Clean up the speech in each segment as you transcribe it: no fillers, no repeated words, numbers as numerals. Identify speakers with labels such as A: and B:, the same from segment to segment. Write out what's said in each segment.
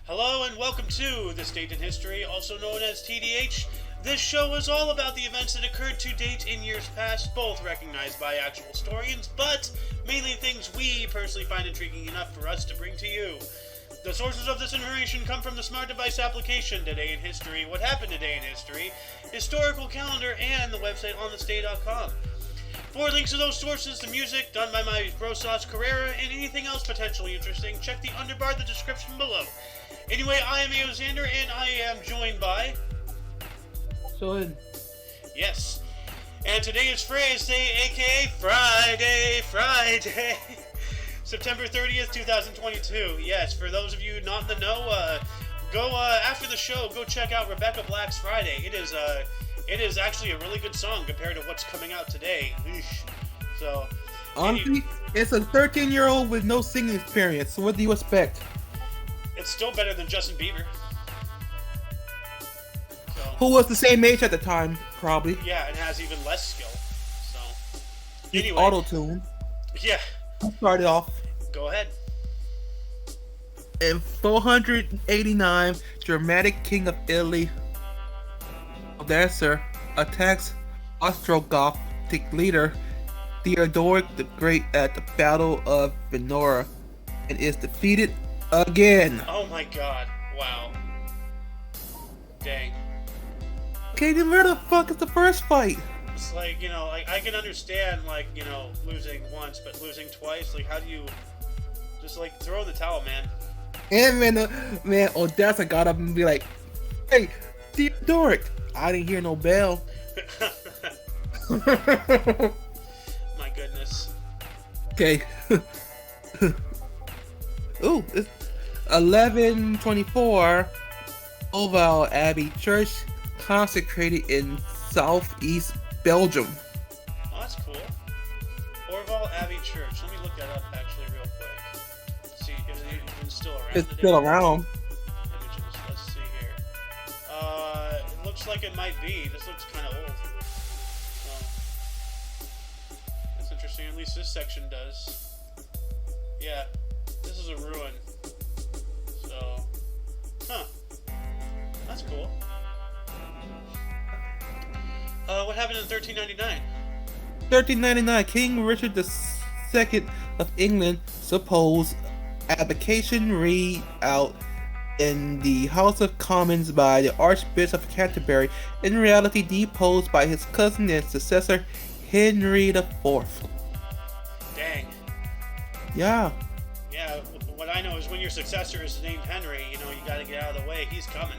A: Hello and welcome to This Date in History, also known as TDH. This show is all about the events that occurred to date in years past, both recognized by actual historians, but mainly things we personally find intriguing enough for us to bring to you. The sources of this information come from the Smart Device application, Today in History, What Happened Today in History, Historical Calendar, and the website onthisday.com. For links to those sources, the music done by my bro Sauce Carrera, and anything else potentially interesting, check the underbar in the description below. Anyway, I am Eosander, and I am joined by...
B: Son.
A: Yes. And today is Phrase Day, aka Friday. September 30th, 2022. Yes, for those of you not in the know, go after the show, go check out Rebecca Black's Friday. It is actually a really good song compared to what's coming out today. Eesh. So,
B: Honestly, it's a 13-year-old with no singing experience, so what do you expect?
A: it's still better than Justin Bieber. So,
B: Who was the same age at the time, probably.
A: yeah, and has even less skill. So,
B: He's
A: anyway,
B: auto-tune.
A: yeah,
B: Started off.
A: go ahead.
B: In 489, Germanic king of Italy, Odessa, attacks Ostrogothic leader Theodoric the Great at the Battle of Venora and is defeated again.
A: Oh my god, wow. Dang.
B: Okay, then where the fuck is the first fight?
A: It's like, like, I can understand, like, losing once, but losing twice, like, how do you just, like, throw in the towel, man?
B: And man, Odessa got up and be like, "Hey, Theodoric, I didn't hear no bell."
A: My goodness.
B: Okay. Ooh, it's 1124. Oval Abbey Church, consecrated in southeast Belgium.
A: Oh, that's cool. Orval Abbey Church. Let me look that up, actually, real quick. Let's see, is it even still around
B: It's
A: today?
B: still around.
A: Images. Let's see here. It looks like it might be. This looks kind of old. That's interesting. At least this section does. Yeah, this is a ruin. So, huh. That's cool. What happened in 1399?
B: 1399, King Richard II of England supposed abdication read out in the House of Commons by the Archbishop of Canterbury, in reality deposed by his cousin and successor Henry IV.
A: Dang.
B: Yeah.
A: Yeah, what I know is when your successor is named Henry, you gotta get out of the way. He's coming,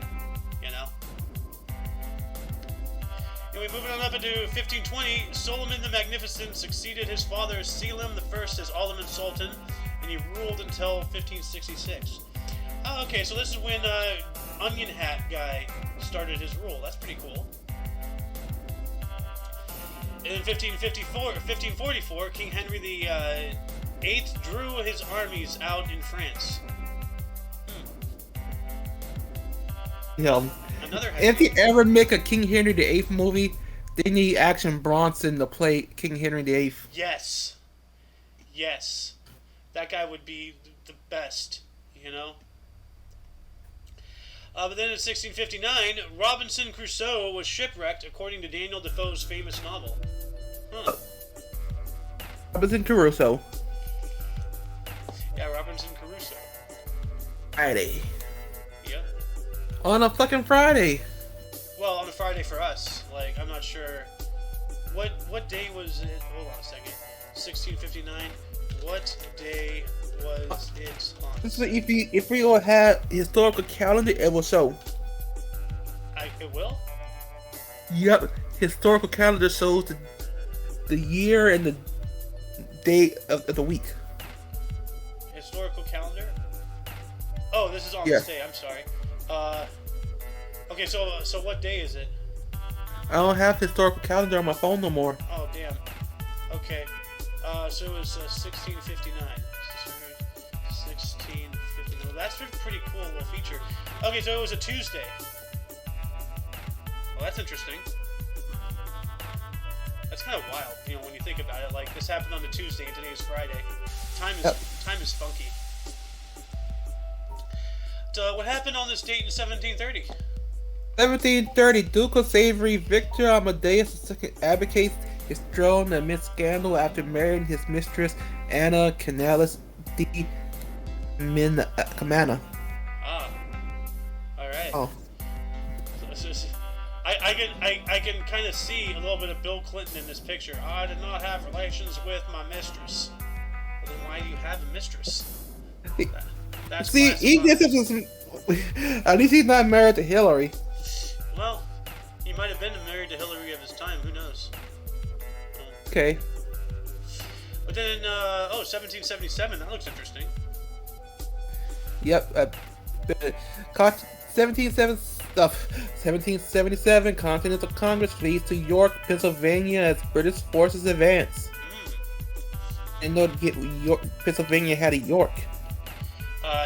A: Anyway, moving on up into 1520, Solomon the Magnificent succeeded his father Selim I as Ottoman Sultan, and he ruled until 1566. Oh, okay, so this is when Onion Hat guy started his rule. That's pretty cool. And in 1544, King Henry VIII drew his armies out in France.
B: Yeah.
A: Another
B: If you ever make a King Henry VIII movie, they need Action Bronson to play King Henry VIII.
A: Yes. Yes. That guy would be the best, But then in 1659, Robinson Crusoe was shipwrecked, according to Daniel Defoe's famous novel. Huh.
B: Robinson Crusoe.
A: Yeah, Robinson Crusoe.
B: Friday.
A: Yeah.
B: On a fucking Friday.
A: Well, on a Friday for us. Like, I'm not sure. What day was it? Hold on a second. 1659. What day was it on?
B: So if we all had historical calendar, it will show.
A: It will?
B: Yep, historical calendar shows the year and the day of the week.
A: Historical calendar? Oh, this is on
B: Yeah.
A: this day. I'm sorry. Okay, so what day is it?
B: I don't have historical calendar on my phone no more.
A: Oh, damn. Okay. So it was 1659. 1659. That's a pretty cool little feature. Okay, so it was a Tuesday. Well, that's interesting. That's kind of wild, when you think about it. Like, this happened on the Tuesday, and today is Friday. Time is funky. what happened on this date in 1730?
B: 1730, Duke of Savory Victor Amadeus II abdicates his throne amid scandal after marrying his mistress Anna Canalis de Camana.
A: Ah, all right.
B: Oh,
A: I can kind of see a little bit of Bill Clinton in this picture. I did not have relations with my mistress. Well, then why do you have a mistress? That's
B: see, he gets at least he's not married to Hillary.
A: Well, he might have been married to Hillary of his time. Who knows?
B: Okay.
A: But then, 1777. That looks interesting.
B: Yep. 1777, Continental Congress flees to York, Pennsylvania as British forces advance. And know to get York, Pennsylvania had a York.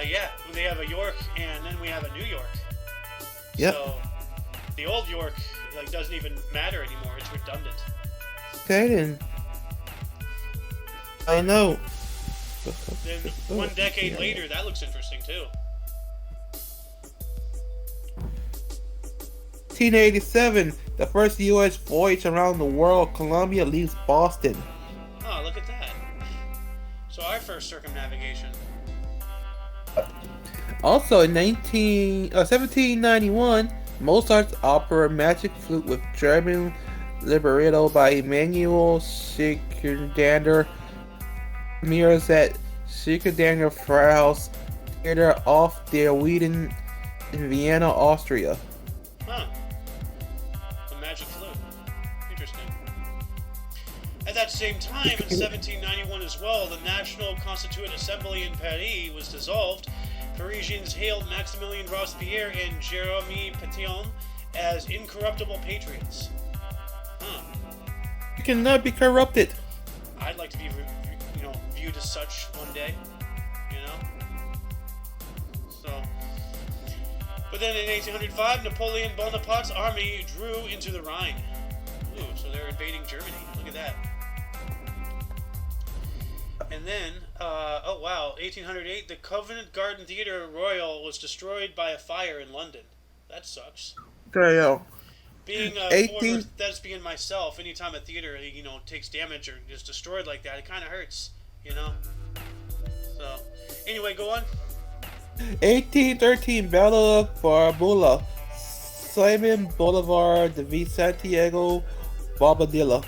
A: Yeah, they have a York, and then we have a New York.
B: Yep.
A: So the old York doesn't even matter anymore. It's redundant.
B: Okay then. I know.
A: Then 1 decade later, that looks interesting too.
B: 1887, the first U.S. voyage around the world, Columbia leaves Boston.
A: Oh, look at that. So our first circumnavigation.
B: Also in 1791, Mozart's opera Magic Flute with German libretto by Emanuel Schickerdander premieres at Schickerdander Freihaus Theater off der Wieden in Vienna, Austria.
A: Huh. The Magic Flute. Interesting. At that same time, in 1791 as well, the National Constituent Assembly in Paris was dissolved. Parisians hailed Maximilien Robespierre and Jérémie Pétion as incorruptible patriots. Huh.
B: You cannot be corrupted.
A: I'd like to be, viewed as such one day. So. But then in 1805, Napoleon Bonaparte's army drew into the Rhine. Ooh, so they're invading Germany. Look at that. And then, 1808, the Covent Garden Theatre Royal was destroyed by a fire in London. That sucks.
B: There you go.
A: Being a former thespian myself, anytime a theater, takes damage or is destroyed like that, it kind of hurts, So, anyway, go on.
B: 1813, Battle of Barbula. Simon Bolivar defeats Santiago Bobadilla.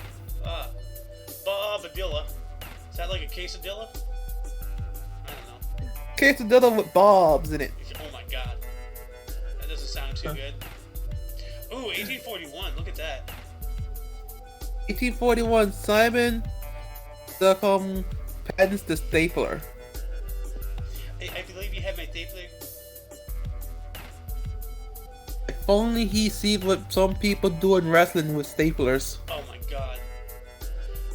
A: Bobadilla. Is that like a quesadilla? I don't know.
B: Quesadilla with bobs in it.
A: Oh my god. That doesn't sound too good. Ooh, 1841. Look at that.
B: 1841, Simon patents the stapler.
A: I believe you have my stapler.
B: If only he sees what some people do in wrestling with staplers.
A: Oh my god.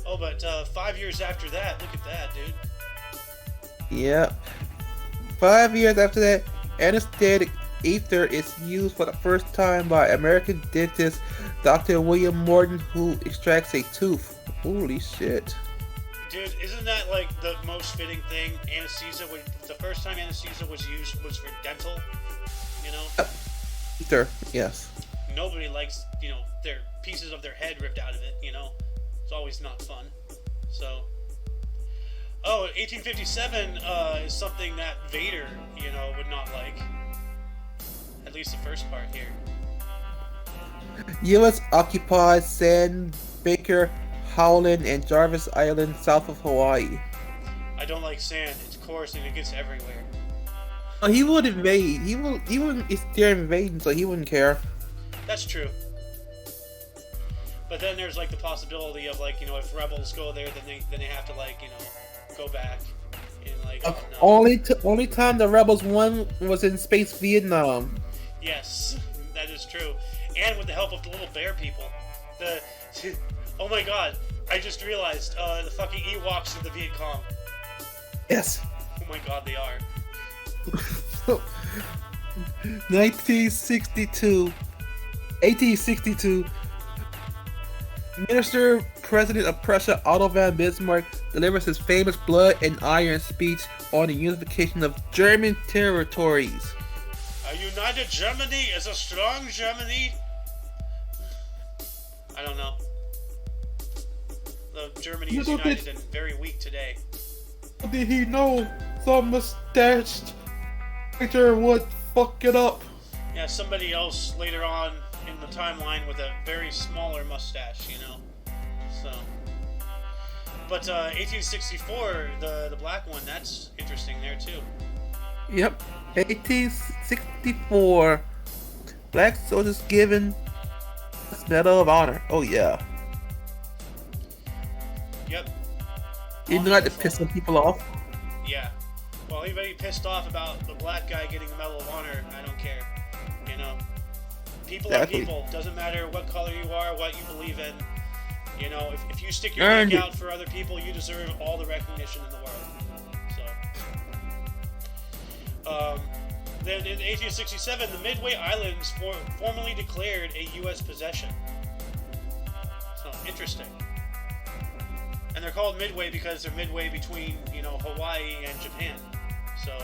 A: Oh, but 5 years after that, look at that, dude.
B: Yeah. 5 years after that, anesthetic ether is used for the first time by American dentist Dr. William Morton, who extracts a tooth. Holy shit.
A: Dude, isn't that like the most fitting thing? Anesthesia, the first time anesthesia was used was for dental,
B: Ether, yes.
A: Nobody likes, their pieces of their head ripped out of it, It's always not fun. So, 1857 is something that Vader, would not like. At least the first part here.
B: U.S. occupied Sandbaker, Howland, and Jarvis Island south of Hawaii.
A: I don't like sand. It's coarse and it gets everywhere.
B: Oh, he would invade. He wouldn't. It's their invading, so he wouldn't care.
A: That's true. But then there's like the possibility of if rebels go there, then they have to go back and
B: Only time the rebels won was in Space Vietnam.
A: Yes, that is true, and with the help of the little bear people. Oh my god, I just realized the fucking Ewoks in the Viet Cong.
B: Yes.
A: Oh my god, they are.
B: 1862, Minister President of Prussia Otto von Bismarck delivers his famous Blood and Iron speech on the unification of German territories.
A: A united Germany is a strong Germany. I don't know. The Germany is united and very weak today.
B: Did he know some mustached actor would fuck it up?
A: Yeah, somebody else later on in the timeline with a very smaller mustache, you know. So, but 1864, the black one, that's interesting there too.
B: Yep, 1864. Black soldiers given Medal of Honor. Oh yeah.
A: Yep.
B: You know, like to piss some people off.
A: Yeah. Well, anybody pissed off about the black guy getting the Medal of Honor, I don't care. You know, people
B: Exactly.
A: are people. Doesn't matter what color you are, what you believe in. You know, if you stick your neck out for other people, you deserve all the recognition in the world. So, then in 1867, the Midway Islands formally declared a U.S. possession. So, interesting. And they're called Midway because they're midway between, you know, Hawaii and Japan. So,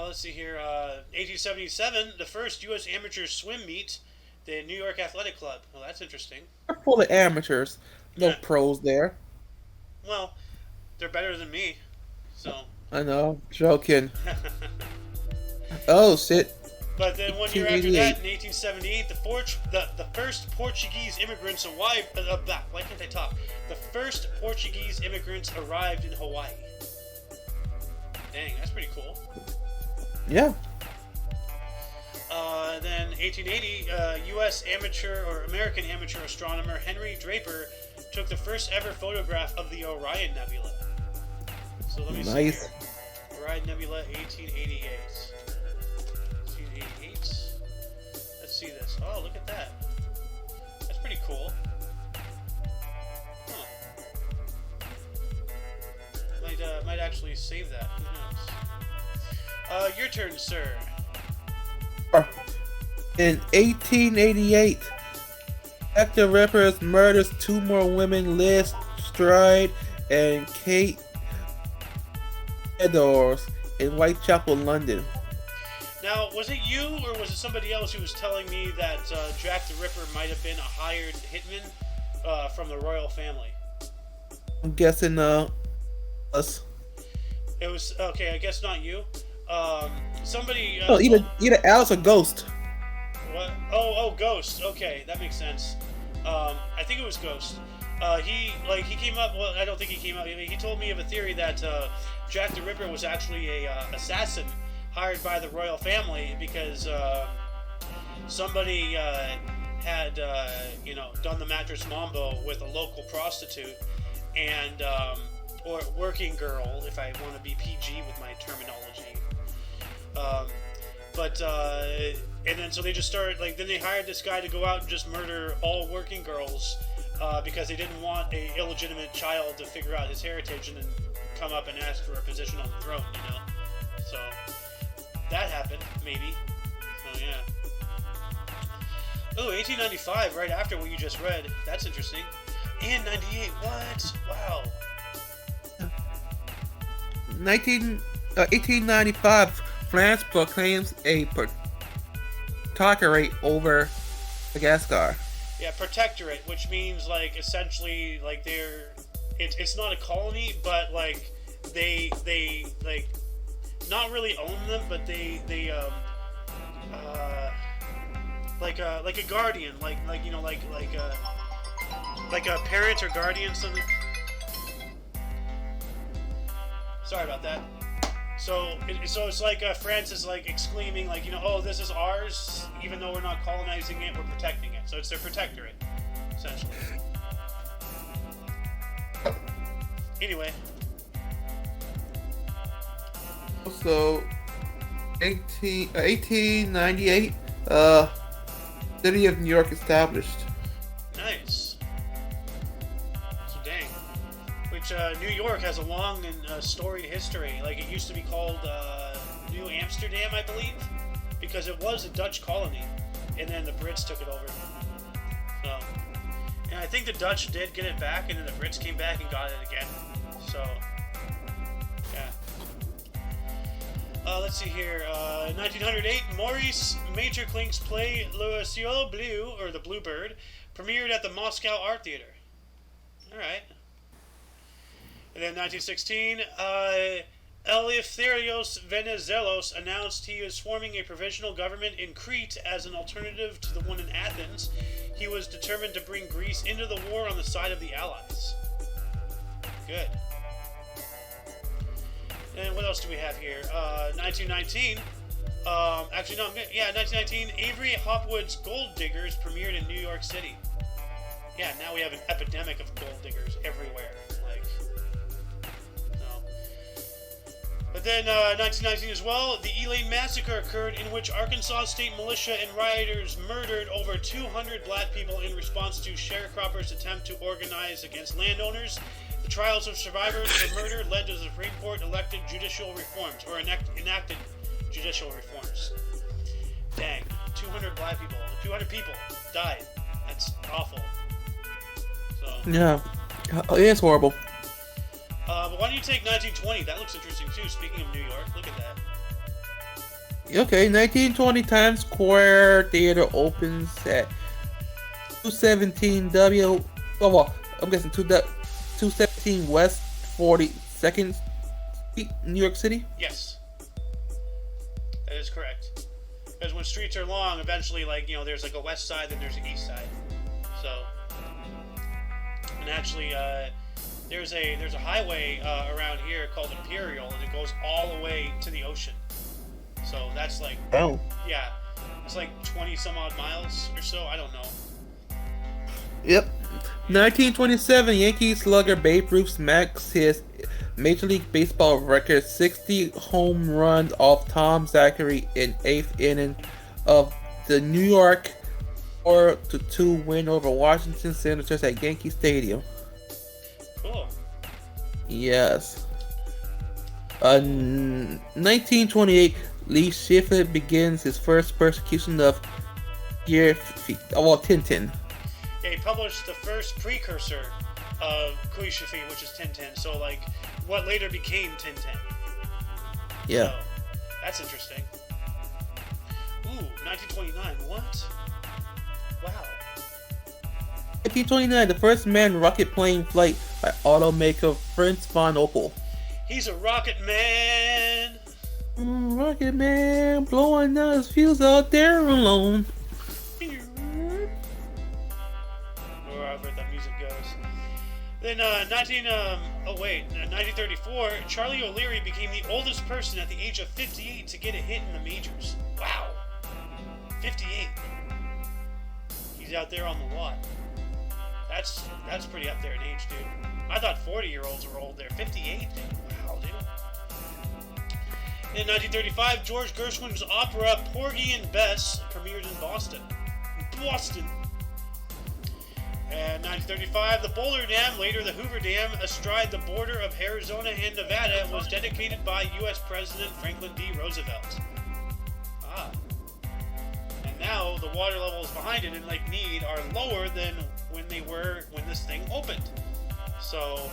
A: let's see here. 1877, the first U.S. amateur swim meet, the New York Athletic Club. Well, that's interesting.
B: They're full of amateurs. No
A: Yeah.
B: pros there.
A: Well, they're better than me. So.
B: I know. Joking. Oh, shit.
A: But then 1 year after that, in 1878, the first Portuguese immigrants arrived. Why can't I talk? The first Portuguese immigrants arrived in Hawaii. Dang, that's pretty cool.
B: Yeah.
A: Then 1880, U.S. amateur or American amateur astronomer Henry Draper took the first ever photograph of the Orion Nebula. So let me see here. Orion Nebula, 1888. 1888. Let's see this. Oh, look at that. That's pretty cool. Huh. Might actually save that. Who knows? Your turn, sir.
B: In 1888, Jack the Ripper murders two more women, Liz Stride and Kate Edwards, in Whitechapel, London.
A: Now, was it you or was it somebody else who was telling me that Jack the Ripper might have been a hired hitman from the royal family?
B: I'm guessing us.
A: It was okay. I guess not you. Somebody.
B: Oh, either Alice or Ghost.
A: What? Oh, Ghost. Okay, that makes sense. I think it was Ghost. He came up. Well, I don't think he came up. He told me of a theory that Jack the Ripper was actually a assassin hired by the royal family because somebody had done the mattress mambo with a local prostitute and or working girl, if I want to be PG with my terminology. And then so they just started, then they hired this guy to go out and just murder all working girls because they didn't want a illegitimate child to figure out his heritage and then come up and ask for a position on the throne, you know? So, that happened, maybe. So, yeah. Oh, 1895, right after what you just read. That's interesting. And 98, what? Wow.
B: 1895, France proclaims a protectorate over Madagascar.
A: Yeah, protectorate, which means essentially it's not a colony, but they not really own them, but they like a guardian, like a parent or guardian, something. Sorry about that. So it's like France is exclaiming oh, this is ours, even though we're not colonizing it, we're protecting it. So it's their protectorate, essentially. Anyway.
B: So 1898, City of New York established.
A: Nice. So dang. Which New York has a long and storied history. It used to be called New Amsterdam, I believe, because it was a Dutch colony, and then the Brits took it over. So, and I think the Dutch did get it back, and then the Brits came back and got it again. So, yeah. Let's see here. 1908, Maurice Maeterlinck's play Le Ciel Bleu, or The Bluebird, premiered at the Moscow Art Theater. All right. And then 1916, Eleftherios Venizelos announced he was forming a provisional government in Crete as an alternative to the one in Athens. He was determined to bring Greece into the war on the side of the Allies. Good. And what else do we have here? 1919. 1919. Avery Hopwood's Gold Diggers premiered in New York City. Yeah, now we have an epidemic of gold diggers everywhere. But then, 1919 as well, the Elaine Massacre occurred, in which Arkansas State Militia and rioters murdered over 200 black people in response to sharecroppers' attempt to organize against landowners. The trials of survivors of the murder led to the Supreme Court enacted judicial reforms. Dang, 200 black people, 200 people died. That's awful. So.
B: Yeah, it is horrible.
A: But why don't you take 1920? That looks interesting too. Speaking of New York, look at that.
B: Okay, 1920 Times Square Theater opens at 217 I'm guessing 217 West 42nd Street, New York City?
A: Yes. That is correct. Because when streets are long, eventually, there's a west side, then there's an east side. So, and actually, there's a highway around here called Imperial, and it goes all the way to the ocean. So that's yeah, it's 20 some odd miles or so. I don't know.
B: Yep. 1927, Yankee slugger Babe Ruth smacks his Major League Baseball record 60 home runs off Tom Zachary in 8th inning of the New York 4-2 win over Washington Senators at Yankee Stadium.
A: Cool.
B: Yes. 1928, Lee Shiflett begins his first persecution of Tintin.
A: Yeah, he published the first precursor of Kuishifi, which is Tintin. So, what later became Tintin.
B: Yeah.
A: So, that's interesting. Ooh, 1929. What? Wow.
B: 1929, the first manned rocket plane flight by automaker Fritz von Opel.
A: He's a rocket man.
B: Rocket man, blowing out his fuse out there alone.
A: Wherever the music goes. Then, 1934, Charlie O'Leary became the oldest person at the age of 58 to get a hit in the majors. Wow. 58. He's out there on the lot. That's pretty up there in age, dude. I thought 40-year-olds were old there. 58? Wow, dude. In 1935, George Gershwin's opera Porgy and Bess premiered in Boston. And 1935, the Boulder Dam, later the Hoover Dam, astride the border of Arizona and Nevada, was dedicated by U.S. President Franklin D. Roosevelt. Ah. And now the water levels behind it in Lake Mead are lower than when they were when this thing opened. So,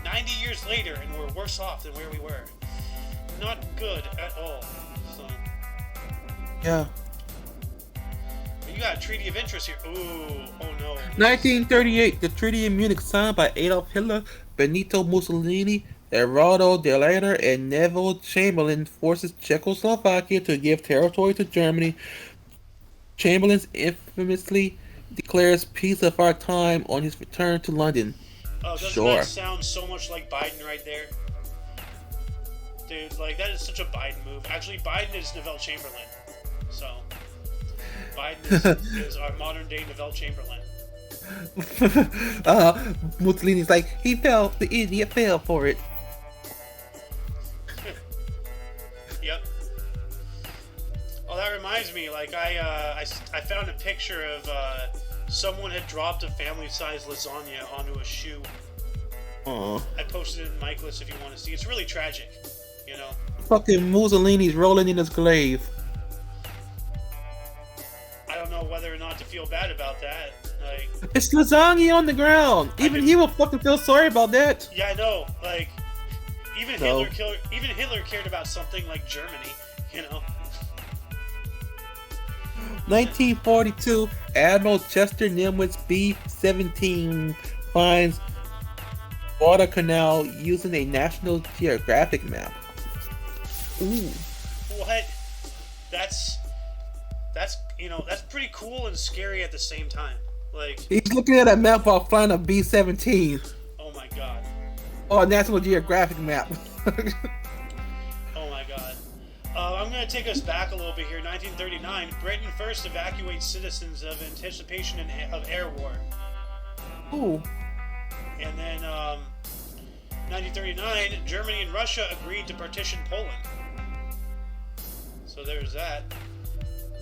A: 90 years later, and we're worse off than where we were. Not good at all. So.
B: Yeah.
A: You got a treaty of interest here. Ooh, oh no.
B: 1938, the Treaty of Munich signed by Adolf Hitler, Benito Mussolini, Eduardo de Leiter, and Neville Chamberlain forces Czechoslovakia to give territory to Germany. Chamberlain infamously declares peace of our time on his return to London.
A: Oh, doesn't that sound so much like Biden right there? Dude, that is such a Biden move. Actually, Biden is Neville Chamberlain. So, Biden is our modern day Neville Chamberlain.
B: Mussolini's he fell, the idiot fell for it.
A: Yep. Oh, that reminds me, I found a picture of someone had dropped a family-sized lasagna onto a shoe.
B: Aww.
A: I posted it in Michaelis if you want to see. It's really tragic, you know.
B: Fucking Mussolini's rolling in his grave.
A: I don't know whether or not to feel bad about that.
B: It's lasagna on the ground. Even he will fucking feel sorry about that.
A: Yeah, I know.
B: No.
A: Even Hitler cared about something like Germany, you know.
B: 1942, Admiral Chester Nimwit's B-17 finds Guadalcanal using a National Geographic map. Ooh.
A: What? That's that's pretty cool and scary at the same time. Like,
B: He's looking at a map while flying a B-17.
A: oh my god.
B: Oh, a National Geographic map.
A: Oh my god. I'm going to take us back a little bit here. 1939, Britain first evacuates citizens of anticipation of air war.
B: Ooh.
A: And then 1939, Germany and Russia agreed to partition Poland. So there's that.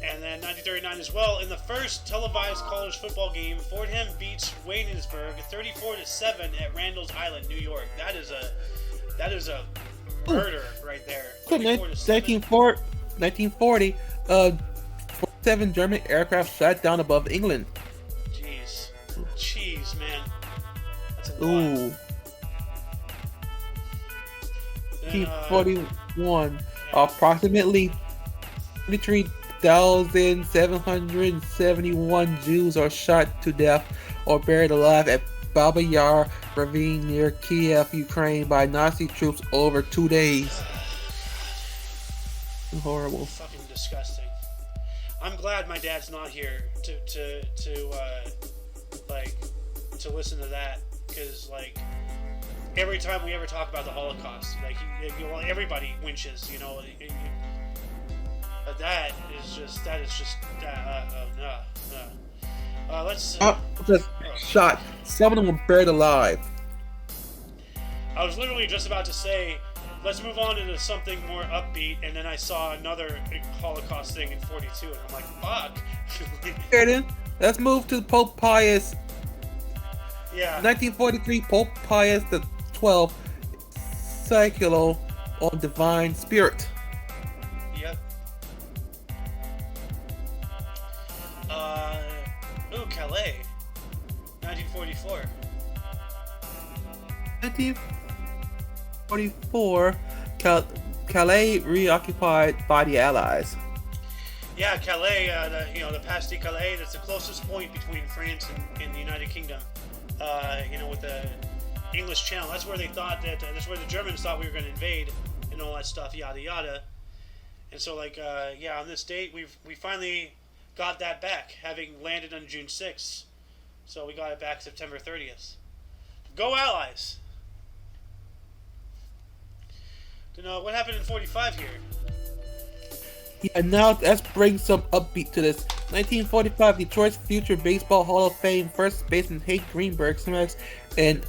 A: And then 1939 as well, in the first televised college football game, Fordham beats Waynesburg 34-7 at Randall's Island, New York. That is a murder right there.
B: 1940, 47 German aircraft shot down above England.
A: Jeez, man. That's a lot.
B: Ooh.
A: Then,
B: 1941, approximately 23,771 Jews are shot to death or buried alive at Baba Yar ravine near Kiev, Ukraine by Nazi troops over 2 days. Horrible.
A: Fucking disgusting. I'm glad my dad's not here to listen to that, because like every time we ever talk about the Holocaust, like everybody winches, you know. But that is just no. Let's
B: just shot. 7 of them buried alive.
A: I was literally just about to say, let's move on into something more upbeat, and then I saw another Holocaust thing in 42, and I'm like, fuck.
B: Okay, then let's move to Pope Pius.
A: Yeah.
B: 1943, Pope Pius XII, Cyclo on Divine Spirit.
A: Yep. Calais. 1944.
B: 1944, Calais reoccupied by the Allies.
A: Yeah, Calais, the Pas de Calais, that's the closest point between France and the United Kingdom. With the English Channel. That's where they thought that's where the Germans thought we were going to invade and all that stuff, yada yada. And so, on this date, we finally got that back, having landed on June 6th. So we got it back September 30th. Go Allies! What happened in 45 here?
B: Yeah, now let's bring some upbeat to this. 1945, Detroit's future Baseball Hall of Fame first baseman Hank Greenberg smacks an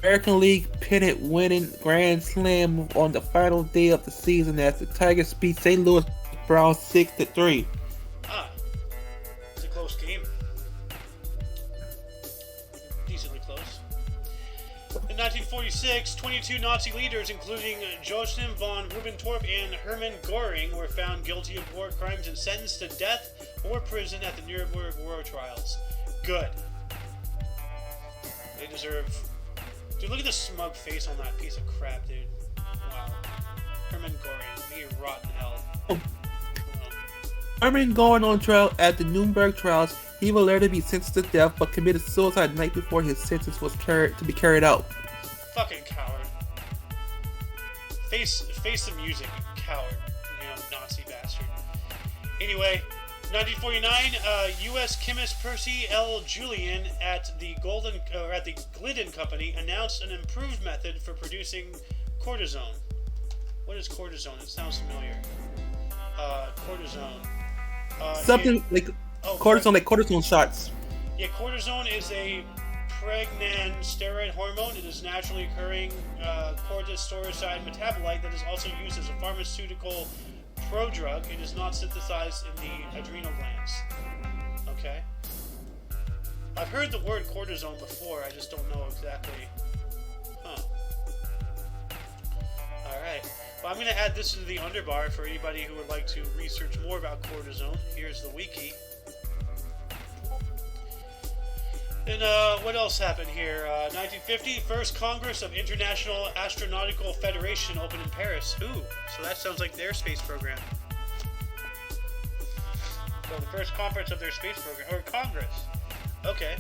B: American League pennant winning grand slam on the final day of the season as the Tigers beat St. Louis Browns 6-3.
A: It's a close game. Decently close. In 1946, 22 Nazi leaders, including Joachim von Ribbentrop and Hermann Göring, were found guilty of war crimes and sentenced to death or prison at the Nuremberg war trials. Good. They deserve... Dude, look at the smug face on that piece of crap, dude. Wow. Hermann Göring, may he rot in hell.
B: Hermann Göring on trial at the Nuremberg trials. He will later be sentenced to death, but committed suicide the night before his sentence was carried out.
A: Fucking coward. Face the music, you coward. Nazi bastard. Anyway, 1949, U.S. chemist Percy L. Julian at the Glidden Company announced an improved method for producing cortisone. What is cortisone? It sounds familiar. Cortisone.
B: Cortisone shots.
A: Yeah, cortisone is a pregnan steroid hormone. It is naturally occurring corticosteroid metabolite that is also used as a pharmaceutical prodrug. It is not synthesized in the adrenal glands. Okay? I've heard the word cortisone before, I just don't know exactly. Huh. Alright. Well, I'm going to add this to the underbar for anybody who would like to research more about cortisone. Here's the wiki. And what else happened here? 1950, first Congress of International Astronautical Federation opened in Paris. Ooh, so that sounds like their space program. So the first conference of their space program, or Congress. Okay.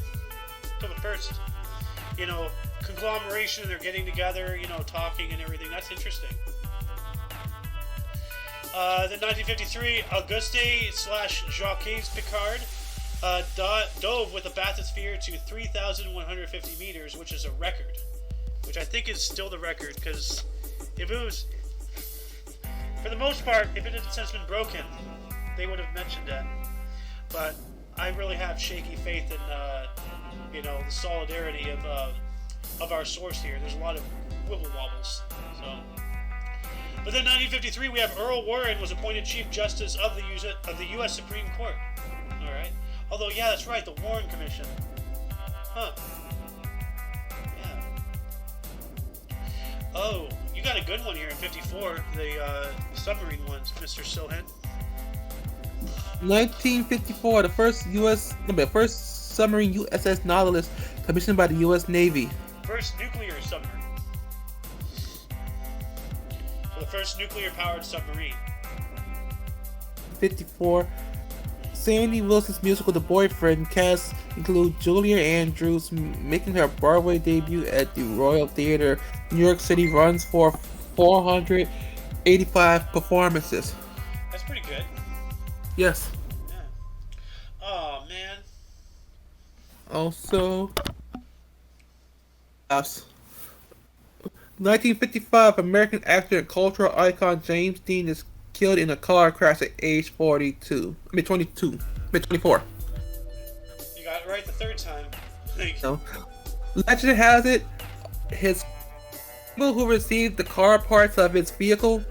A: So the first, conglomeration, they're getting together, talking and everything. That's interesting. Then 1953, Auguste/Jacques Picard dove with a bathysphere to 3,150 meters, which is a record. Which I think is still the record, because if it was, for the most part, if it had since been broken, they would have mentioned that. But I really have shaky faith in, the solidarity of our source here. There's a lot of wibble wobbles. So, but then 1953, we have Earl Warren was appointed Chief Justice of the U.S. Supreme Court. All right. Although, yeah, that's right, the Warren Commission. Huh. Yeah. Oh, you got a good one here in 54. The submarine ones, Mr. Sohan.
B: 1954, the first submarine USS Nautilus commissioned by the U.S. Navy.
A: First nuclear submarine. So the first nuclear-powered submarine.
B: 54, Sandy Wilson's musical The Boyfriend cast include Julia Andrews, making her Broadway debut at the Royal Theatre. New York City runs for 485 performances.
A: That's pretty good.
B: Yes.
A: Yeah. Oh, man.
B: Also, 1955, American actor and cultural icon James Dean is killed in a car crash at age 24.
A: You got it right the third time.
B: No. Legend has it, his people who received the car parts of his vehicle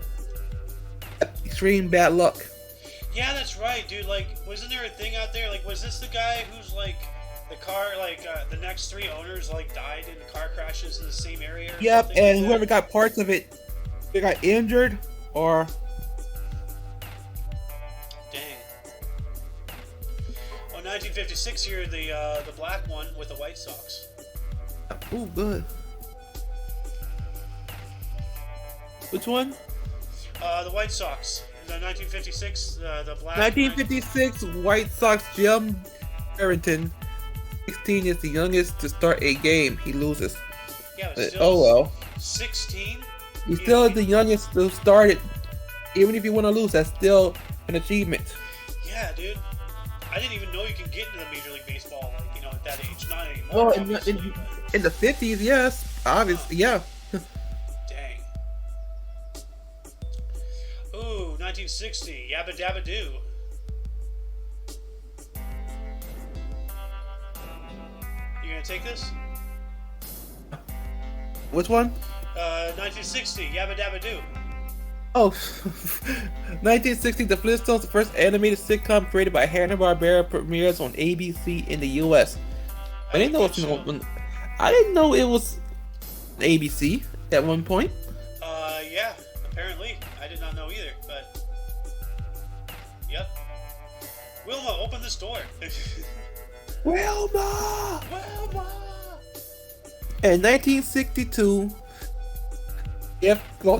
B: had extreme bad luck.
A: Yeah, that's right, dude. Like, wasn't there a thing out there? Like, was this the guy who's like the car? Like, the next 3 owners died in car crashes in the same area.
B: Yep, and like whoever got parts of it, they got injured or.
A: Dang. Well, 1956 here, the black one with the White Sox.
B: Oh, good. Which one?
A: The White Sox. The 1956, the black.
B: 1956 White Sox Jim Harrington, 16, is the youngest to start a game. He loses.
A: Yeah, but still,
B: oh well.
A: 16.
B: He's still the youngest to start it. Even if you want to lose, that's still an achievement.
A: Yeah, dude. I didn't even know you can get into the Major League Baseball, at that age. Not anymore.
B: Well, in the 50s, yes, obviously, yeah.
A: Dang. Ooh, 1960, Yabba Dabba Doo. You gonna take this?
B: Which one?
A: 1960, Yabba Dabba Doo.
B: Oh, 1960, The Flintstones, the first animated sitcom created by Hanna-Barbera, premieres on ABC in the U.S. I didn't know it was ABC at one point.
A: Yeah, apparently. I did not know either, but... Yep. Wilma, open this door.
B: Wilma! In 1962,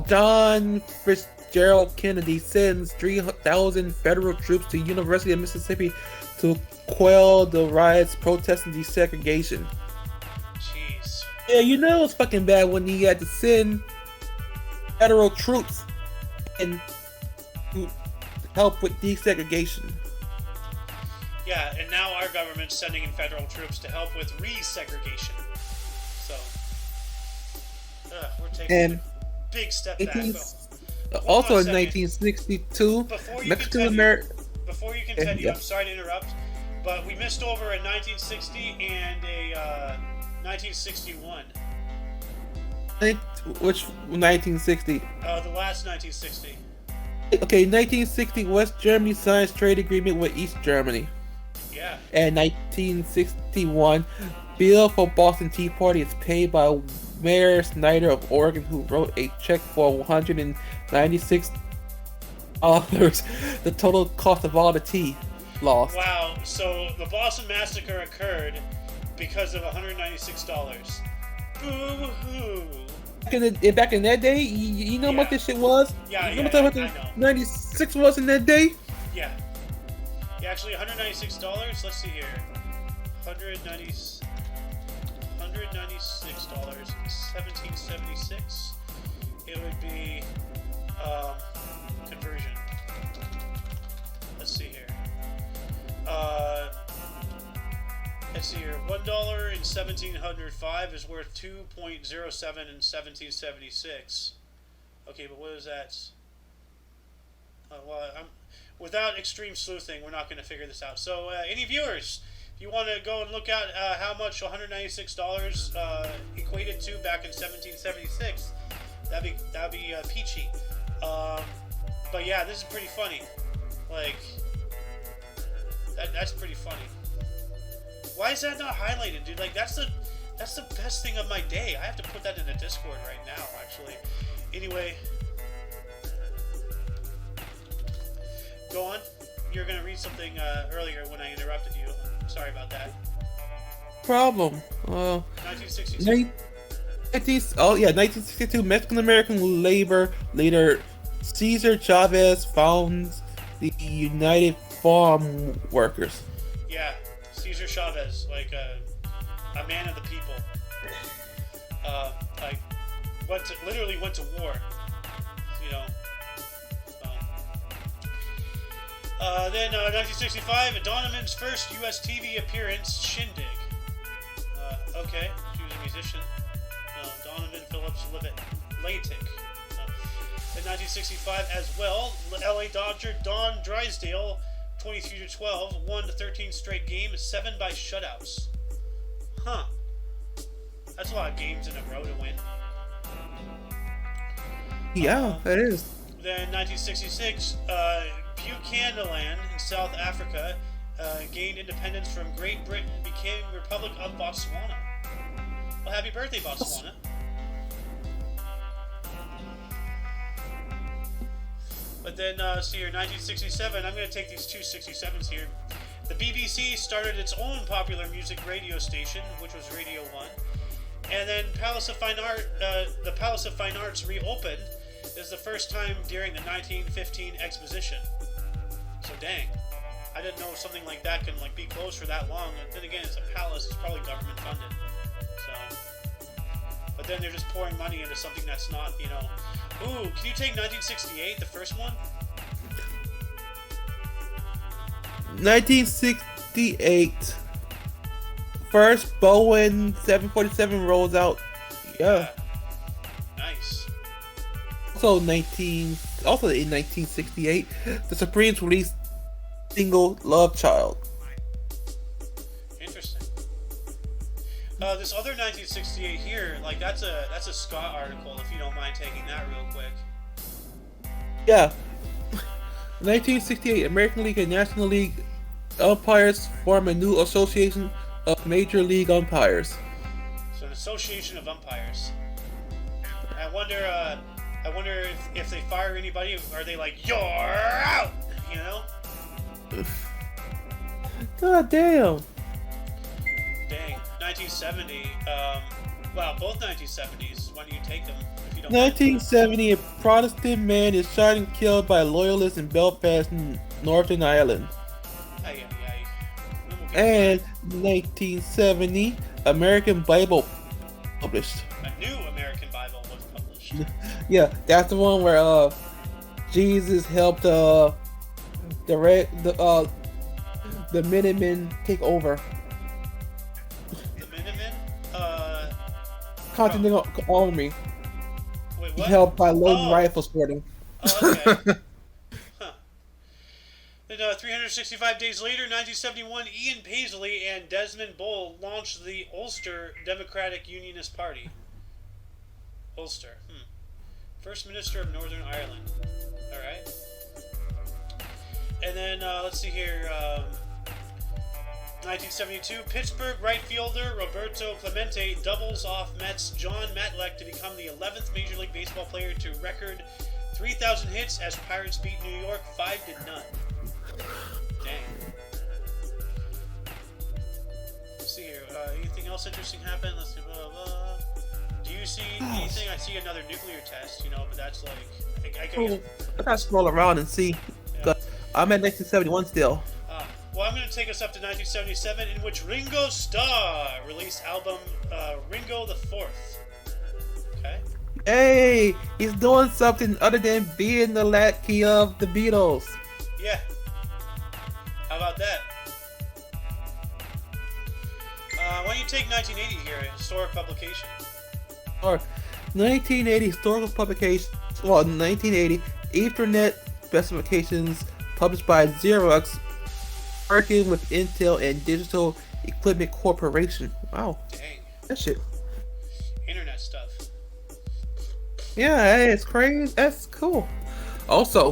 B: John Fitzgerald Kennedy sends 3,000 federal troops to the University of Mississippi to quell the riots protesting desegregation.
A: Jeez.
B: Yeah, it was fucking bad when he had to send federal troops and to help with desegregation.
A: Yeah, and now our government's sending in federal troops to help with resegregation. So, we're taking a big step back.
B: Also in 1962, Mexican American.
A: Before you continue, I'm sorry to interrupt, but we missed over a 1960 and a 1961.
B: Which 1960?
A: The last 1960.
B: Okay, 1960, West Germany signs trade agreement with East Germany.
A: Yeah.
B: And 1961, bill for Boston Tea Party is paid by Mayor Snyder of Oregon, who wrote a check for $196. The total cost of all the tea lost.
A: Wow. So the Boston Massacre occurred, because of $196. Boo-hoo.
B: Back in that day, you know what this shit was?
A: Yeah,
B: you know
A: I
B: what
A: know.
B: 96 was in that day?
A: Yeah. Yeah, actually, $196. Let's see here. $196 in 1776. It would be conversion. Let's see here. Let's see here. $1 in 1705 is worth 2.07 in 1776. Okay, but what is that? Well, without extreme sleuthing, we're not going to figure this out. So, any viewers, if you want to go and look at how much $196 equated to back in 1776, that'd be peachy. But yeah, this is pretty funny. Like, that's pretty funny. Why is that not highlighted, dude? Like, that's the best thing of my day. I have to put that in the Discord right now, actually. Anyway, go on. You're gonna read something earlier when I interrupted you. Sorry about that.
B: Problem.
A: 1962.
B: 1962 Mexican-American labor leader Cesar Chavez founds the United Farm Workers.
A: Yeah, Cesar Chavez, like a man of the people. Like literally went to war. You know. Then 1965, Donovan's first U.S. TV appearance, Shindig. Okay, she was a musician. Donovan Phillips Latic. In 1965 as well, LA Dodger Don Drysdale, 23-12, won the 13th straight game, 7 by shutouts. Huh. That's a lot of games in a row to win.
B: Yeah, that is.
A: Then 1966, Buchanan in South Africa gained independence from Great Britain, became Republic of Botswana. Well, happy birthday, Botswana. But then, see here, 1967, I'm going to take these two 67s here. The BBC started its own popular music radio station, which was Radio 1. And then the Palace of Fine Arts reopened. This is the first time during the 1915 exposition. So dang, I didn't know something like that can be closed for that long. And then again, it's a palace; it's probably government funded. So, but then they're just pouring money into something that's not, you know. Ooh, can you take 1968, the first one?
B: 1968. First Boeing 747 rolls out. Yeah.
A: Nice.
B: Also in 1968, the Supremes released single "Love Child."
A: Interesting. This other 1968 here, that's a Scott article. If you don't mind taking that real quick.
B: Yeah. 1968, American League and National League umpires form a new association of Major League umpires.
A: So an association of umpires. I wonder if they fire anybody, are they like, "You're out," you know?
B: God damn.
A: Dang. 1970. Wow, both 1970s. Why do you take them if you don't?
B: 1970, a Protestant man is shot and killed by loyalists in Belfast, Northern Ireland.
A: Aye.
B: And 1970, American Bible published.
A: A new American Bible was published.
B: Yeah, that's the one where Jesus helped the Minutemen take over.
A: The Minutemen?
B: Continental Army.
A: Wait,
B: He
A: what?
B: helped by loading rifles for them.
A: Oh, okay. Huh. Then 365 days later, 1971, Ian Paisley and Desmond Bull launched the Ulster Democratic Unionist Party. Ulster. First Minister of Northern Ireland. Alright. And then, let's see here, 1972, Pittsburgh right fielder Roberto Clemente doubles off Mets' John Matlack to become the 11th Major League Baseball player to record 3,000 hits as Pirates beat New York 5-0. Dang. Let's see here, Anything else interesting happen? Let's see. Blah, blah. Do you see anything? I see another nuclear test, but that's like I
B: I gotta scroll around and see.
A: Yeah.
B: I'm at 1971 still.
A: Well, I'm going to take us up to 1977, in which Ringo Starr released album Ringo the Fourth. Okay.
B: Hey, he's doing something other than being the lackey of the Beatles.
A: Yeah. How about that? Why don't you take 1980 here, a historic publication?
B: Or 1980 historical publication. Well, 1980 Ethernet specifications published by Xerox, working with Intel and Digital Equipment Corporation. Wow.
A: Dang.
B: That shit.
A: Internet stuff.
B: Yeah, it's crazy. That's cool. Also,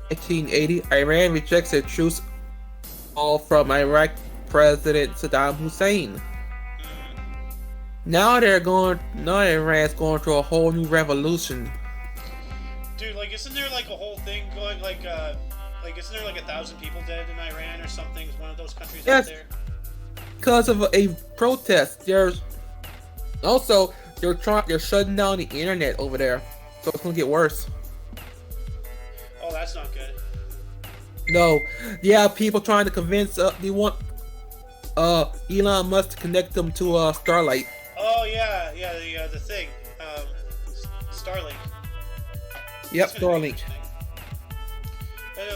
B: 1980, Iran rejects a truce call from Iraq President Saddam Hussein. Now Iran's going through a whole new revolution.
A: Dude, like, isn't there like a whole thing going like isn't there like 1,000 people dead in Iran or something? Is one of those countries out there?
B: Because of a protest. There's also they're shutting down the internet over there, so it's gonna get worse.
A: Oh, that's not good.
B: No, yeah, people trying to convince they want Elon Musk to connect them to Starlight.
A: Oh yeah, the thing, Starlink.
B: Yep, Starlink.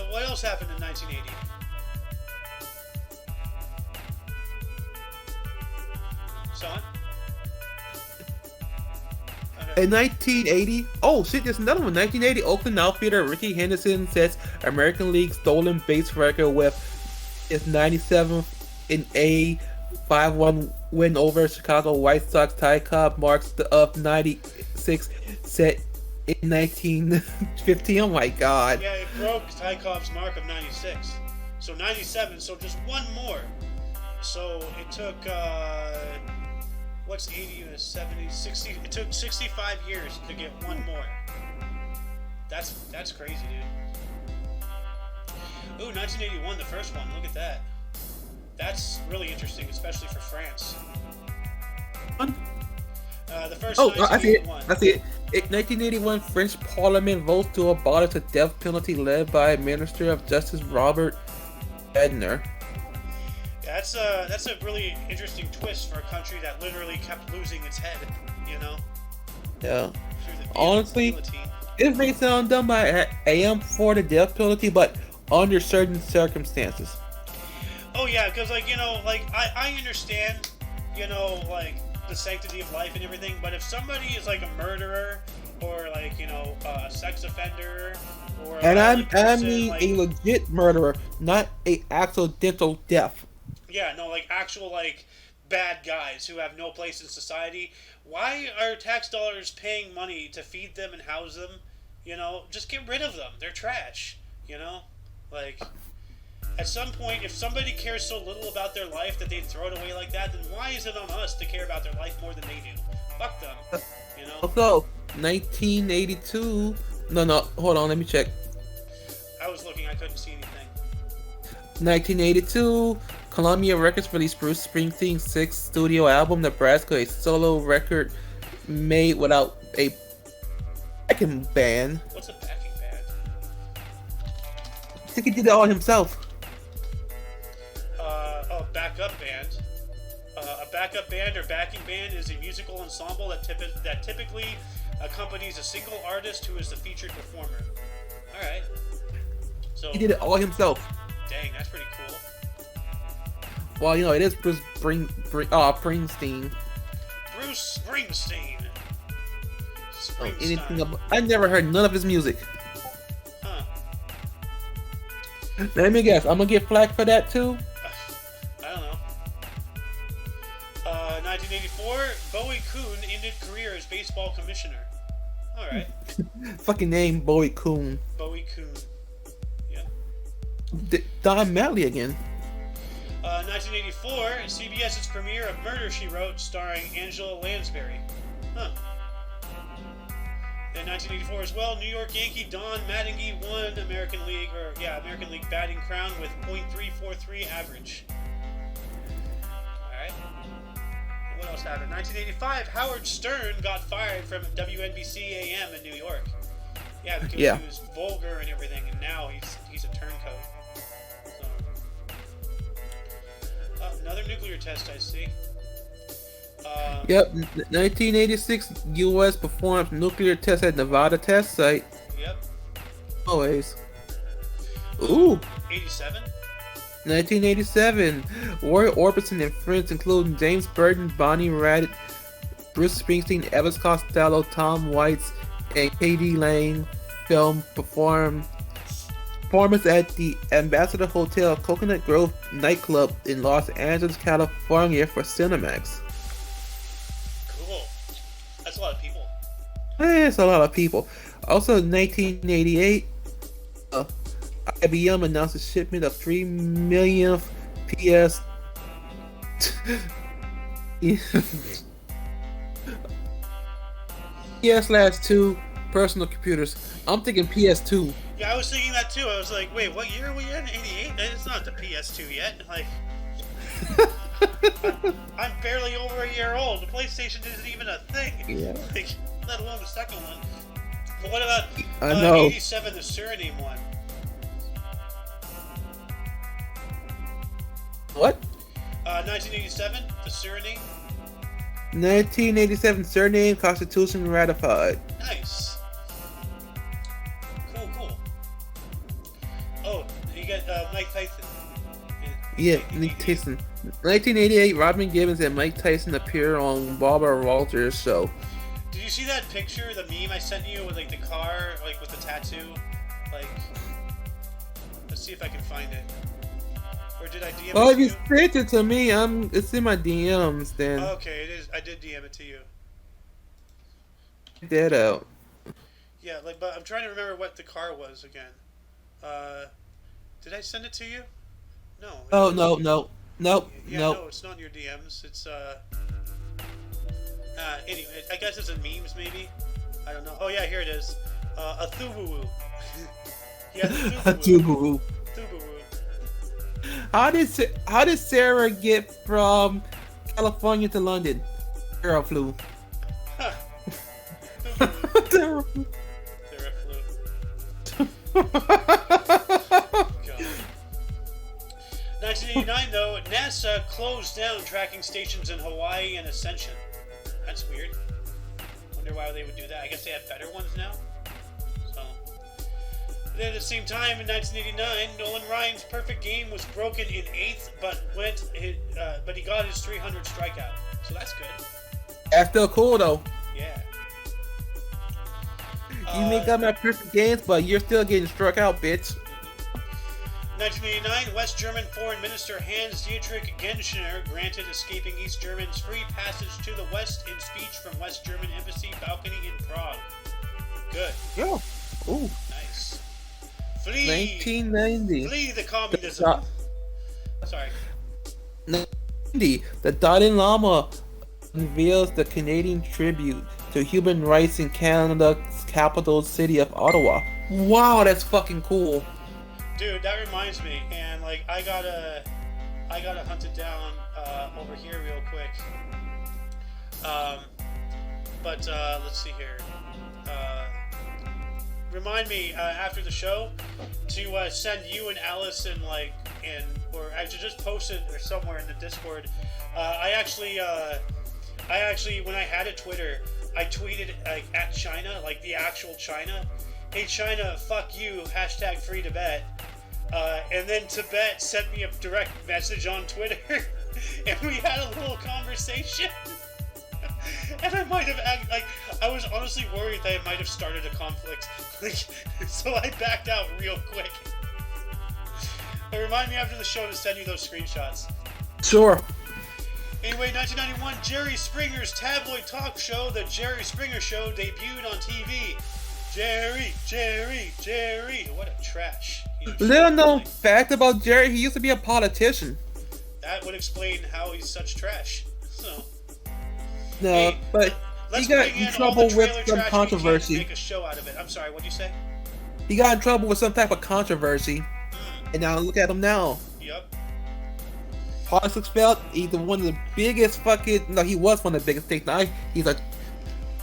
A: What else happened in 1980? Son? Okay.
B: In 1980, oh shit, there's another one. 1980, Oakland outfielder Ricky Henderson sets American League stolen base record with his 97th in a 5-1 win over Chicago White Sox. Ty Cobb marks the up 96 set in 1915. Oh my god.
A: Yeah, it broke Ty Cobb's mark of 96. So 97, so just one more. So it took, what's 80 to 70, 60? It took 65 years to get one more. That's crazy, dude. Ooh, 1981, the first one. Look at that. That's really interesting, especially for France. The first.
B: Oh, I see it. 1981, French Parliament votes to abolish the death penalty, led by Minister of Justice Robert Badinter.
A: Yeah, that's a really interesting twist for a country that literally kept losing its head.
B: Yeah. Honestly, it may sound dumb, but I am for the death penalty, but under certain circumstances.
A: Oh yeah, because I understand, the sanctity of life and everything, but if somebody is like a murderer or a sex offender or
B: I mean a legit murderer, not a accidental death.
A: Yeah, no, actual bad guys who have no place in society. Why are tax dollars paying money to feed them and house them? Just get rid of them. They're trash. At some point, if somebody cares so little about their life that they'd throw it away like that, then why is it on us to care about their life more than they do? Fuck them.
B: Also, 1982. No, hold on, let me check.
A: I was looking, I couldn't see anything.
B: 1982, Columbia Records released Bruce Springsteen's sixth studio album, Nebraska, a solo record made without a backing band.
A: What's a backing band?
B: I think he did it all himself.
A: Backup band. A backup band or backing band is a musical ensemble that typically accompanies a single artist who is the featured performer. All right. So
B: he did it all himself.
A: Dang, that's pretty cool.
B: Well, it is Bruce Springsteen.
A: Bruce Springsteen.
B: I never heard none of his music.
A: Huh.
B: Let me guess. I'm gonna get flack for that too.
A: 1984, Bowie Kuhn ended career as baseball commissioner. All right.
B: Fucking name, Bowie Kuhn.
A: Bowie Kuhn. Yeah.
B: Don Malley again.
A: 1984, CBS's premiere of Murder, She Wrote, starring Angela Lansbury. Huh. In 1984 as well, New York Yankee Don Mattingly won American League batting crown with .343 average. Alright. else happened? 1985, Howard Stern got fired from WNBC AM in New York. Yeah, because he was vulgar and everything, and now he's a turncoat. So. Another nuclear test, I see.
B: Yep, 1986, U.S. performs nuclear test at Nevada test site.
A: Yep.
B: Always. Ooh.
A: 87?
B: 1987, Roy Orbison and friends including James Burton, Bonnie Raitt, Bruce Springsteen, Elvis Costello, Tom Waits, and K.D. Lang film performance at the Ambassador Hotel Coconut Grove nightclub in Los Angeles, California for Cinemax.
A: Cool. That's a lot of people.
B: It's a lot of people. Also, 1988, IBM announced a shipment of 3 millionth PS. PS/2 personal computers. I'm thinking PS2.
A: Yeah, I was thinking that too. I was like, wait, what year are we in? 88? It's not the PS2 yet. Like, I'm barely over a year old. The PlayStation isn't even a thing.
B: Yeah.
A: Like, let alone the second one. But what about 87, the Suriname one?
B: What?
A: 1987, the Suriname.
B: 1987 Suriname Constitution ratified.
A: Nice. Cool. Oh, you got Mike Tyson.
B: Yeah, Mike Tyson. 1988, Robin Givens and Mike Tyson appear on Barbara Walters' show.
A: Did you see that picture, the meme I sent you with like the car, like with the tattoo? Like, let's see if I can find it. Or did I DM it to you?
B: Oh, if you sent it to me, it's in my DMs then.
A: Okay, it is. I did DM it to you.
B: Check that out.
A: Yeah, like, but I'm trying to remember what the car was again. Did I send it to you? No.
B: Oh, no.
A: Yeah, no, it's not in your DMs. It's, anyway, I guess it's in memes, maybe? I don't know. Oh, yeah, here it is. A Thubu-woo. Yeah,
B: A Thubu-woo.
A: Thubu-woo.
B: How did Sarah get from California to London? Sarah flew. Sarah flew.
A: 1989, though, NASA closed down tracking stations in Hawaii and Ascension. That's weird. Wonder why they would do that. I guess they have better ones now. So. Then at the same time, in 1989, Nolan Ryan's perfect game was broken in 8th, but he got his 300 strikeout. So that's good.
B: That's still cool though.
A: Yeah.
B: You make up my perfect games, but you're still getting struck out, bitch.
A: 1989, West German Foreign Minister Hans-Dietrich Genscher granted escaping East Germans free passage to the West in speech from West German Embassy balcony in Prague. Good.
B: Yeah. Ooh.
A: Nice. Flee.
B: 1990.
A: Flee the communism. Sorry.
B: 1990. The Dalai Lama unveils the Canadian tribute to human rights in Canada's capital city of Ottawa. Wow, that's fucking cool.
A: Dude, that reminds me, and like I gotta hunt it down over here real quick. But let's see here. Remind me after the show to send you and Alice or actually just post it or somewhere in the Discord. I actually when I had a Twitter, I tweeted at China, like the actual China. Hey China, fuck you, hashtag free Tibet. And then Tibet sent me a direct message on Twitter, and we had a little conversation. And I might have I was honestly worried that I might have started a conflict, so I backed out real quick. But remind me after the show to send you those screenshots.
B: Sure.
A: Anyway, 1991, Jerry Springer's tabloid talk show, The Jerry Springer Show, debuted on TV. Jerry. What a trash.
B: Little known fact about Jerry, he used to be a politician.
A: That would explain how he's such trash. So.
B: No,
A: hey,
B: but he got in trouble with some controversy.
A: Make a show out of it. I'm sorry, what'd you say?
B: He got in trouble with some type of controversy. And now look at him now.
A: Yep.
B: politics expelled. He's one of the biggest fucking. No, he was one of the biggest things. Now he's a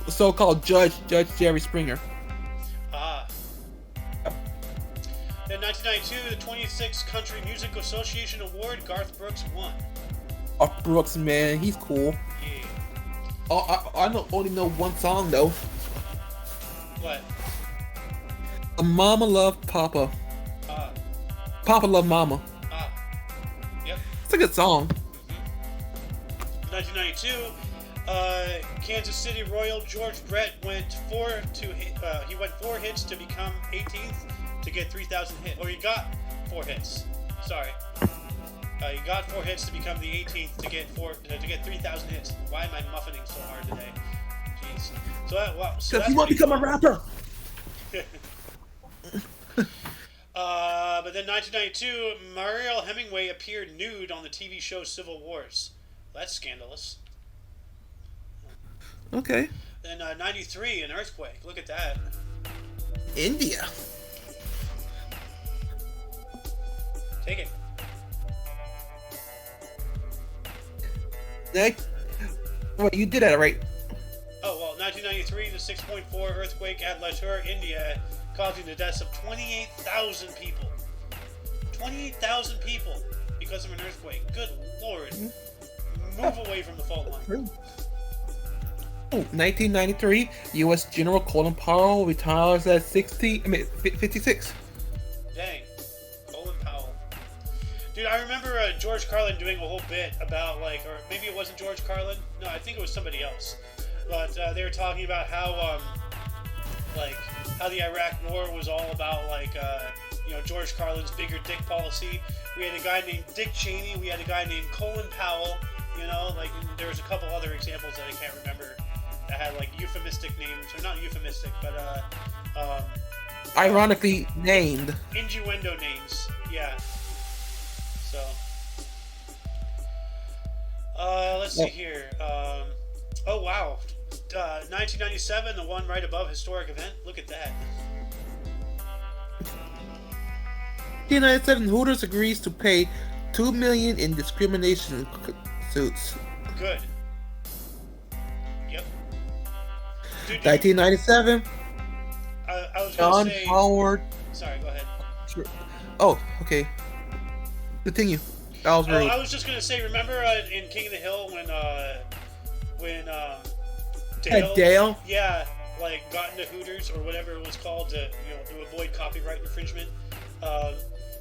B: so-called Judge Jerry Springer.
A: Ah. In 1992, the 26th Country Music Association Award, Garth Brooks won.
B: Oh, Brooks, man, he's cool.
A: Yeah.
B: Oh, I only know one song though.
A: What?
B: Mama Love Papa. Papa Love Mama.
A: Yep.
B: It's a good song.
A: 1992, Kansas City Royal George Brett went 4 hits to become 18th to get 3,000 hits. Or he got 4 hits. Sorry. He got 4 hits to become the 18th to get 3,000 hits. Why am I muffining so hard today? Jeez. So
B: because he want to become a rapper.
A: But then 1992, Mariel Hemingway appeared nude on the TV show Civil Wars. That's scandalous.
B: Okay.
A: Then 93, an earthquake. Look at that.
B: India.
A: Take it.
B: Well, you did that right.
A: Oh, well, 1993, the 6.4 earthquake at Latur, India, causing the deaths of 28,000 people. 28,000 people because of an earthquake. Good Lord. Move away from the fault line.
B: Oh, 1993, U.S. General Colin Powell retires at 56.
A: Dang. Colin Powell. Dude, I remember George Carlin doing a whole bit about, like, or maybe it wasn't George Carlin. No, I think it was somebody else. But they were talking about how, how the Iraq War was all about, George Carlin's bigger dick policy. We had a guy named Dick Cheney. We had a guy named Colin Powell. There was a couple other examples that I can't remember that had, euphemistic names. Or not euphemistic, but,
B: ironically named.
A: Innuendo names. Yeah. So. Let's see here. Oh, wow. 1997, the one right above historic event. Look at that.
B: The United States Hooters agrees to pay $2 million in discrimination suits.
A: Good. Yep. Dude,
B: 1997.
A: I was
B: John
A: gonna say,
B: Howard.
A: Sorry, go ahead.
B: Oh, okay. Continue. That was rude.
A: I was just gonna say, remember in King of the Hill when Dale? Yeah, got into Hooters or whatever it was called to avoid copyright infringement.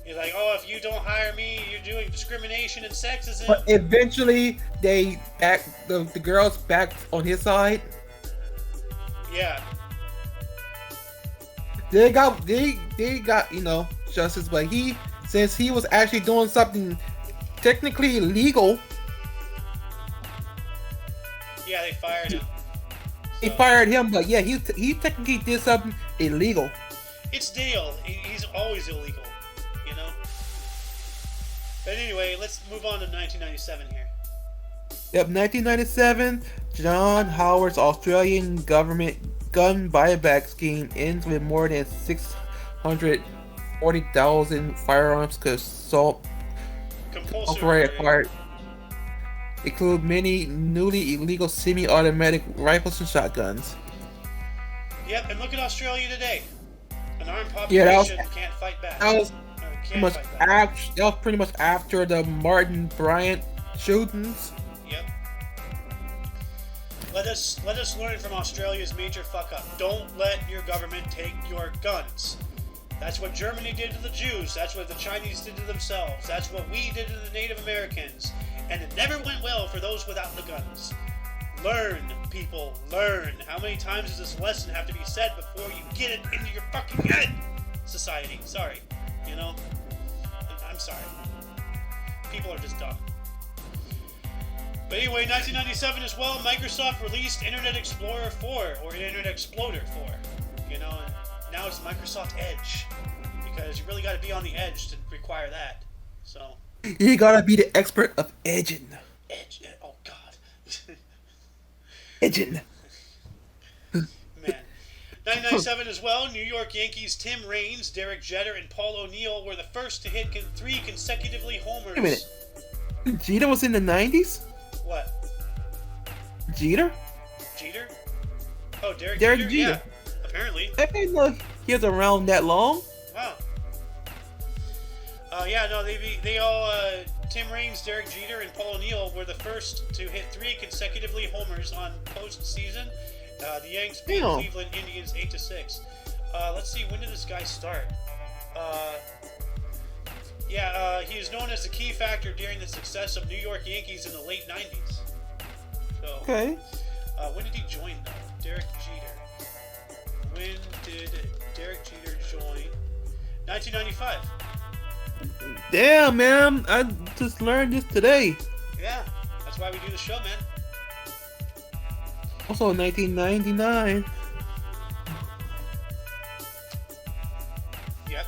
A: He's like, oh, if you don't hire me, you're doing discrimination and sexism.
B: But eventually, they backed the girls back on his side.
A: Yeah.
B: They got justice, but since he was actually doing something technically illegal.
A: Yeah, they fired him.
B: They fired him, but yeah, he technically did something illegal.
A: It's Dale. He's always illegal, But anyway, let's move on to 1997 here.
B: Yep, 1997, John Howard's Australian government gun buyback scheme ends with more than 640,000 firearms compulsory acquired, include many newly illegal semi-automatic rifles and shotguns.
A: Yep, and look at Australia today. An armed population can't fight back.
B: That was pretty much after the Martin Bryant shootings.
A: Yep. Let us learn from Australia's major fuck up. Don't let your government take your guns. That's what Germany did to the Jews. That's what the Chinese did to themselves. That's what we did to the Native Americans. And it never went well for those without the guns. Learn, people, learn. How many times does this lesson have to be said before you get it into your fucking head? Society, sorry. I'm sorry. People are just dumb. But anyway, 1997 as well, Microsoft released Internet Explorer 4, or Internet Exploder 4. And now it's Microsoft Edge. Because you really got to be on the edge to require that. So.
B: You gotta be the expert of edging.
A: Edge, oh god.
B: Edging.
A: Man. 1997 as well, New York Yankees Tim Raines, Derek Jeter, and Paul O'Neill were the first to hit 3 consecutively homers.
B: Wait a minute. Jeter was in the 90s?
A: What?
B: Jeter?
A: Jeter? Oh, Derek
B: Jeter?
A: Yeah, apparently.
B: I didn't know he was around that long.
A: Wow. Yeah, no, they all, Tim Raines, Derek Jeter, and Paul O'Neill were the first to hit 3 consecutively homers on postseason. The Yanks beat Cleveland Indians 8-6. Let's see, when did this guy start? He is known as the key factor during the success of New York Yankees in the late 90s. So,
B: Okay.
A: When did he join, though? Derek Jeter. When did Derek Jeter join? 1995.
B: Damn, man. I just learned this today.
A: Yeah, that's why we do the show, man.
B: Also, 1999.
A: Yep.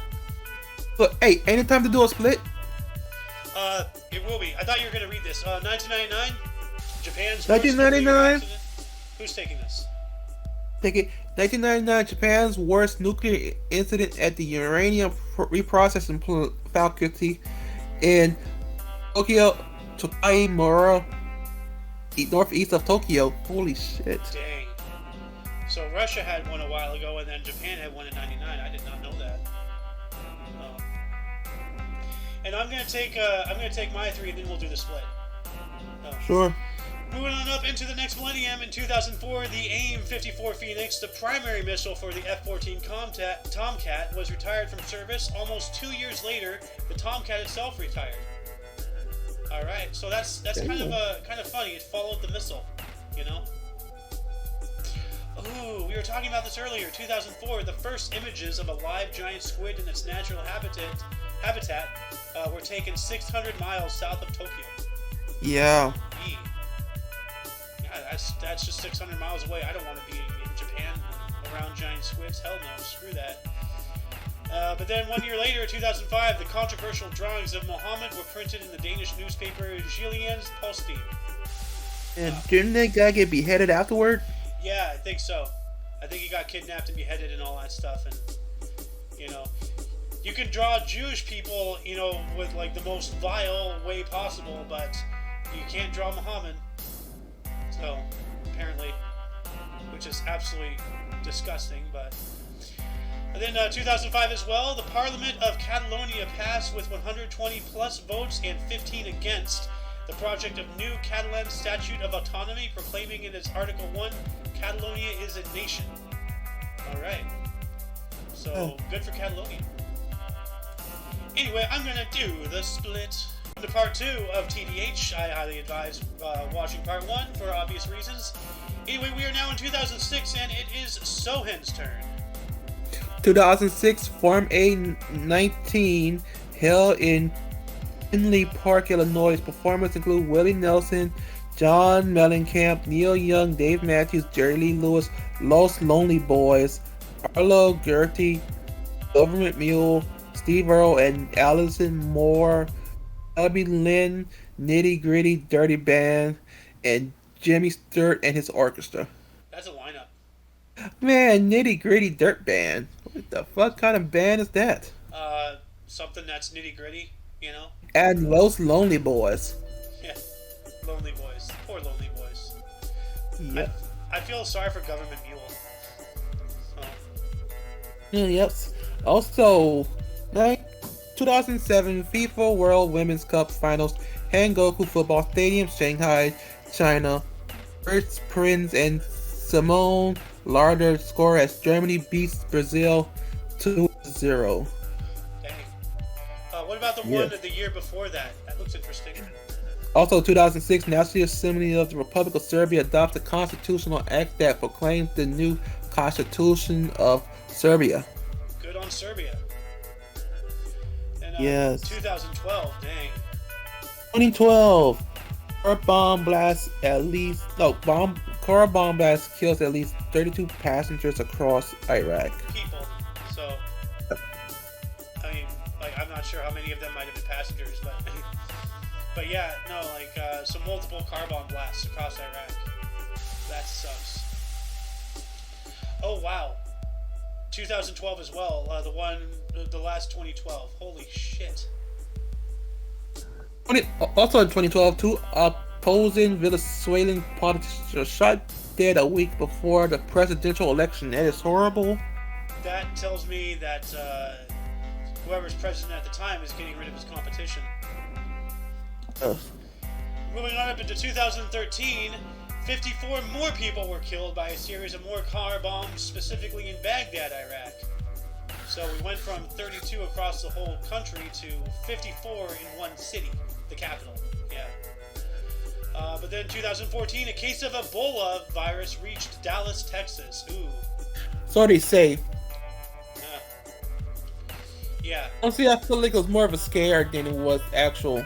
B: But, hey, ain't it time to do a split?
A: It will be. I thought you were going to read this. 1999, Japan's
B: 1999?
A: Who's taking this?
B: Take it. 1999, Japan's worst nuclear incident at the uranium reprocessing faculty in Tokyo, Tokai-mura, northeast of Tokyo. Holy shit.
A: Dang. So Russia had one a while ago, and then Japan had one in 99. I did not know that. And I'm gonna take my 3, and then we'll do the split.
B: Sure.
A: Moving on up into the next millennium, in 2004, the AIM-54 Phoenix, the primary missile for the F-14 Tomcat, was retired from service. Almost 2 years later, the Tomcat itself retired. All right, so that's kind of funny. It followed the missile, you know. Ooh, we were talking about this earlier. 2004, the first images of a live giant squid in its natural habitat were taken 600 miles south of Tokyo.
B: Yeah.
A: Yeah, that's just 600 miles away. I don't want to be in Japan around giant squids. Hell no, screw that. But then 1 year later, 2005, the controversial drawings of Muhammad were printed in the Danish newspaper Jyllands Posten.
B: And didn't that guy get beheaded afterward?
A: Yeah, I think so. I think he got kidnapped and beheaded and all that stuff. And, you know, you can draw Jewish people, you know, with like the most vile way possible, but you can't draw Muhammad. So, apparently, which is absolutely disgusting, but... And then 2005 as well, the Parliament of Catalonia passed with 120 plus votes and 15 against the project of new Catalan Statute of Autonomy, proclaiming in its Article 1, Catalonia is a nation. Alright. So, good for Catalonia. Anyway, I'm gonna do the split. To part 2 of TDH, I highly advise watching part 1 for obvious reasons. Anyway, we are now in 2006, and it is Sohen's turn.
B: 2006, Form A-19 held in Tinley Park, Illinois. Performers include Willie Nelson, John Mellencamp, Neil Young, Dave Matthews, Jerry Lee Lewis, Los Lonely Boys, Arlo Gertie, Government Mule, Steve Earle, and Allison Moore, Abby Lynn, Nitty Gritty Dirty Band, and Jimmy Sturt and his orchestra.
A: That's a lineup.
B: Man, Nitty Gritty Dirt Band. What the fuck kind of band is that?
A: Something that's nitty gritty, you know?
B: And Los Lonely Boys.
A: Yeah, Lonely Boys. Poor Lonely Boys.
B: Yep.
A: I feel sorry for Government Mule.
B: Yep. Also, 2007 FIFA World Women's Cup Finals, Hangoku Football Stadium, Shanghai, China. First Prince and Simone Larder score as Germany beats Brazil 2-0.
A: Dang. What about the one of the year before that? That looks interesting.
B: Also, 2006, National Assembly of the Republic of Serbia adopts a constitutional act that proclaims the new Constitution of Serbia.
A: Good on Serbia. And,
B: yes.
A: 2012, dang.
B: 2012, car bomb blast kills at least 32 passengers across Iraq.
A: People. So, I mean, like, I'm not sure how many of them might have been passengers, but but yeah, no, like, some multiple car bomb blasts across Iraq. That sucks. Oh, wow. 2012 as well. The last 2012. Holy shit.
B: Also in 2012, two opposing Venezuelan politicians were shot dead a week before the presidential election. That is horrible.
A: That tells me that whoever's president at the time is getting rid of his competition. Moving on up into 2013, 54 more people were killed by a series of more car bombs, specifically in Baghdad, Iraq. So we went from 32 across the whole country to 54 in one city, the capital. Yeah. But then 2014, a case of Ebola virus reached Dallas, Texas. Ooh.
B: So they say.
A: Yeah.
B: Honestly, I feel like it was more of a scare than it was actual.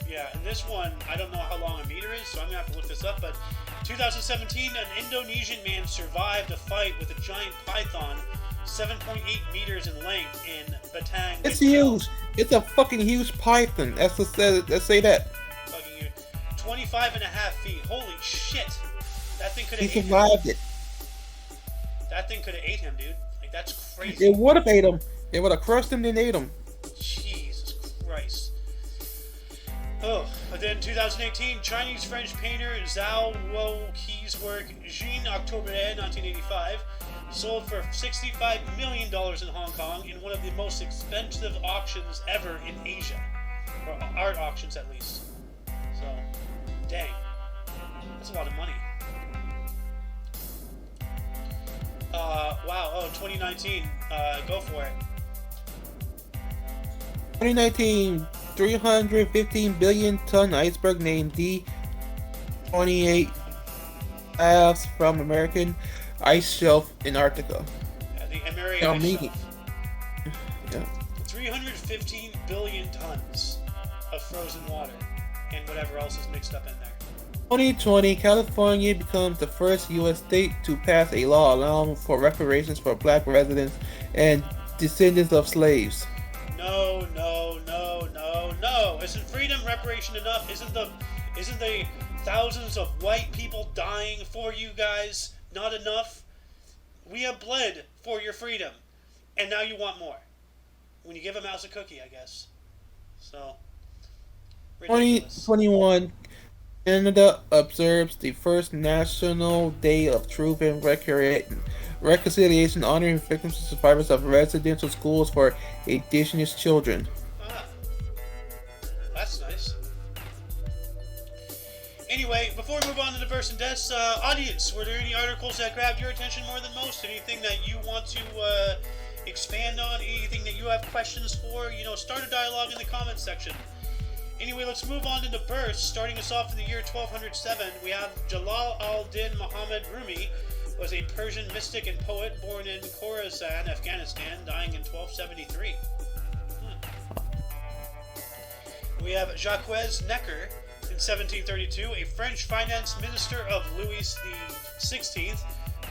A: Yeah, and this one, I don't know how long a meter is, so I'm going to have to look this up, but 2017, an Indonesian man survived a fight with a giant python 7.8 meters in length in Batang.
B: It's huge. It's a fucking huge python. Let's say that.
A: Fucking huge. 25 and a half feet. Holy shit. That thing could have
B: He
A: ate him.
B: survived it.
A: That thing could have ate him, dude. Like, that's crazy.
B: It would have ate him. It would have crushed him and ate him.
A: Jesus Christ. Oh, but then 2018, Chinese-French painter Zhao Luoqi's work Jean Octobre 1985 sold for $65 million in Hong Kong in one of the most expensive auctions ever in Asia. Or art auctions, at least. So, dang. That's a lot of money. Wow. Oh, 2019. Go for it.
B: 2019, 315 billion ton iceberg named D28 halves from American ice shelf in Antarctica.
A: Yeah, the American ice shelf. Yeah. 315 billion tons of frozen water and whatever else is mixed up in there.
B: 2020, California becomes the first U.S. state to pass a law allowing for reparations for black residents and descendants of slaves.
A: No. Isn't freedom reparation enough? Isn't the thousands of white people dying for you guys not enough? We have bled for your freedom, and now you want more. When you give a mouse a cookie, I guess. So, ridiculous.
B: 2021, Canada observes the first National Day of Truth and Reconciliation, honoring victims and survivors of residential schools for Indigenous children.
A: That's nice. Anyway, before we move on to the births and deaths, audience, were there any articles that grabbed your attention more than most? Anything that you want to expand on? Anything that you have questions for? Start a dialogue in the comments section. Anyway, let's move on to the births. Starting us off in the year 1207, we have Jalal al-Din Muhammad Rumi, was a Persian mystic and poet born in Khorasan, Afghanistan, dying in 1273. We have Jacques Necker in 1732, a French finance minister of Louis XVI,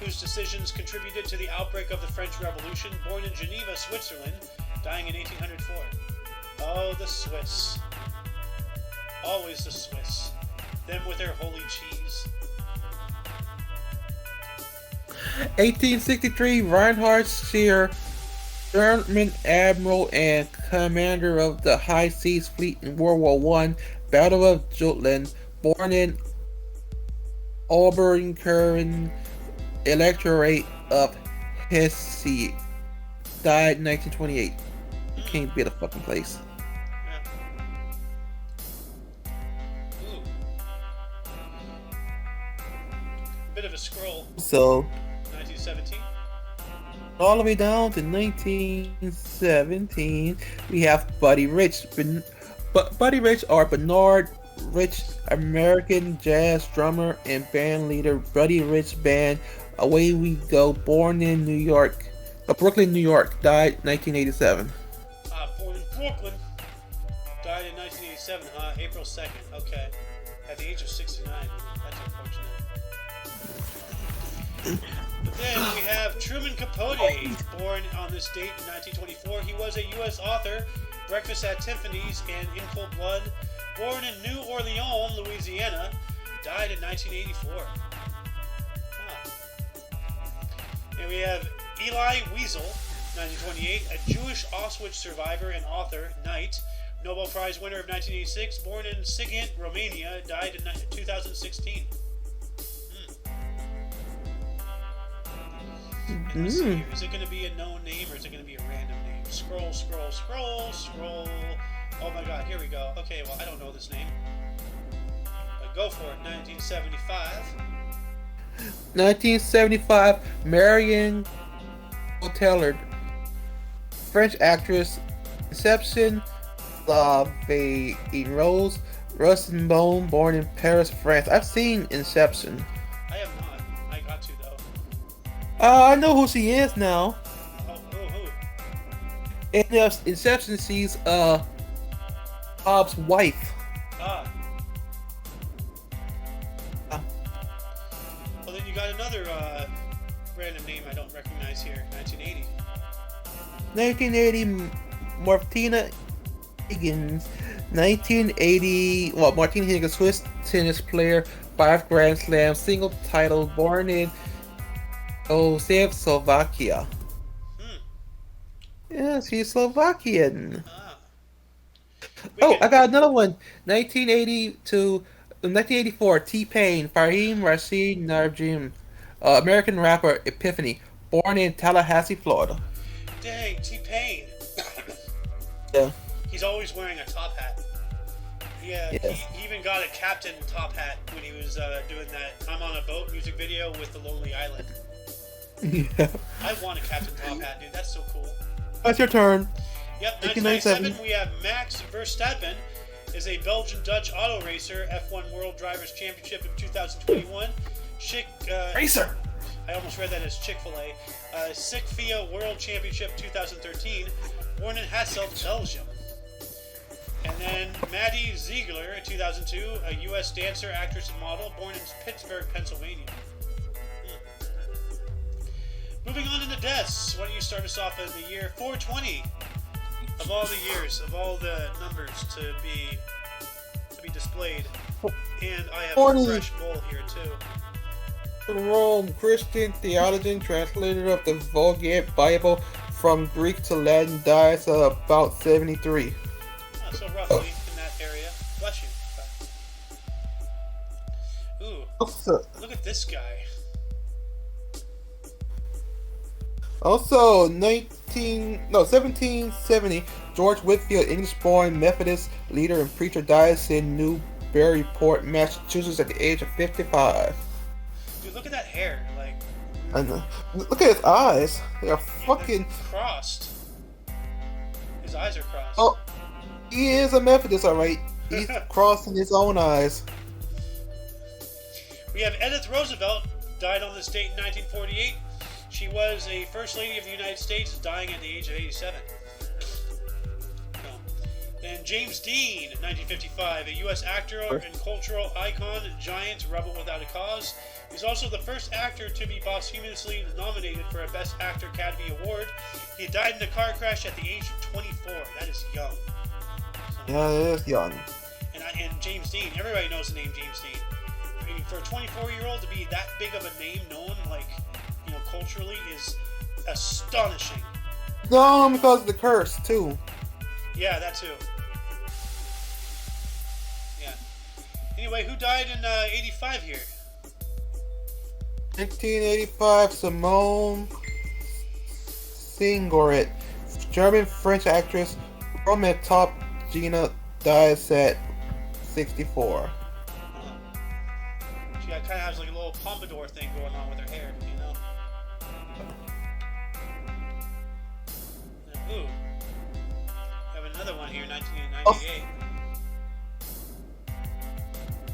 A: whose decisions contributed to the outbreak of the French Revolution, born in Geneva, Switzerland, dying in 1804. Oh, the Swiss. Always the Swiss. Them with their holy cheese.
B: 1863, Reinhard Scheer, German admiral and commander of the High Seas Fleet in World War I, Battle of Jutland, born in Obernkirchen, Electorate of Hesse, died in 1928. You can't be at a fucking place.
A: Ooh. Bit of a scroll.
B: So
A: 1917.
B: all the way down to 1917, we have Buddy Rich. Buddy Rich, or Bernard Rich, American jazz drummer and band leader. Buddy Rich Band, Away We Go, born in New York, Brooklyn, New York, died 1987.
A: Born in Brooklyn, died in 1987, huh? April 2nd, okay. At the age of 69, that's unfortunate. But then we have Truman Capote, born on this date in 1924. He was a U.S. author, Breakfast at Tiffany's, and In Cold Blood. Born in New Orleans, Louisiana, died in 1984. And we have Eli Wiesel, 1928, a Jewish Auschwitz survivor and author, Knight, Nobel Prize winner of 1986, born in Sighet, Romania, died in 2016. And let's see here. Is it going to be a known name or is it going to be a random name? Scroll, scroll, scroll, scroll. Oh my god, here we go. Okay, well, I don't know this name. But go for it. 1975.
B: 1975, Marion Cotillard, French actress. Inception, Lave Rose Rosenbaum, born in Paris, France. I've seen Inception.
A: I have not. I got to, though.
B: I know who she is now.
A: Oh, who?
B: In Inception, she's Bob's wife.
A: Ah. Well, then you got another random name I don't recognize here. 1980.
B: 1980, Martina Higgins. 1980, well, Martina Higgins, Swiss tennis player, 5 Grand Slam, single title, born in Slovakia. Yeah, she's Slovakian. I got another one. 1984, T-Pain, Fahim Rashid Najim, American rapper, Epiphany, born in Tallahassee, Florida.
A: Dang, T-Pain.
B: Yeah.
A: He's always wearing a top hat. Yeah, yes. He even got a captain top hat when he was doing that I'm on a boat music video with the Lonely Island.
B: Yeah.
A: I want a captain top hat, dude. That's so cool.
B: That's your turn.
A: Yep, 1997, we have Max Verstappen, is a Belgian-Dutch auto racer, F1 World Drivers' Championship of 2021.
B: Racer!
A: I almost read that as Chick-fil-A. SICFIA World Championship 2013, born in Hasselt, Belgium. And then Maddie Ziegler, 2002, a U.S. dancer, actress, and model, born in Pittsburgh, Pennsylvania. Moving on to the deaths. Why don't you start us off at the year 420? Of all the years, of all the numbers to be displayed. And I have a fresh bowl here, too.
B: Rome, Christian theologian, translator of the Vulgate Bible from Greek to Latin, dies at about 73.
A: So roughly in that area. Bless you. Ooh. Look at this guy.
B: Also, 1770, George Whitfield, English-born Methodist leader and preacher, dies in Newburyport, Massachusetts at the age of 55.
A: Dude, look at that hair. Like,
B: I know. Look at his eyes. They are fucking
A: crossed. His eyes are crossed.
B: Oh, he is a Methodist, alright. He's crossing his own eyes.
A: We have Edith Roosevelt, died on this date in 1948. She was a First Lady of the United States, dying at the age of 87. And James Dean, 1955, a U.S. actor and cultural icon, giant, rebel without a cause. He's also the first actor to be posthumously nominated for a Best Actor Academy Award. He died in a car crash at the age of 24. That is young.
B: Yeah, it is young.
A: And James Dean, everybody knows the name James Dean. I mean, for a 24-year-old to be that big of a name known, like, you know, culturally, is astonishing.
B: No, because of the curse, too.
A: Yeah, that too. Yeah. Anyway, who died in 85 here?
B: 1985, Simone Signoret, German-French actress, Roman top Gina, dies at 64.
A: She kind of has like a little pompadour thing going on with her hair, you know? Ooh. We have another one here, 1998.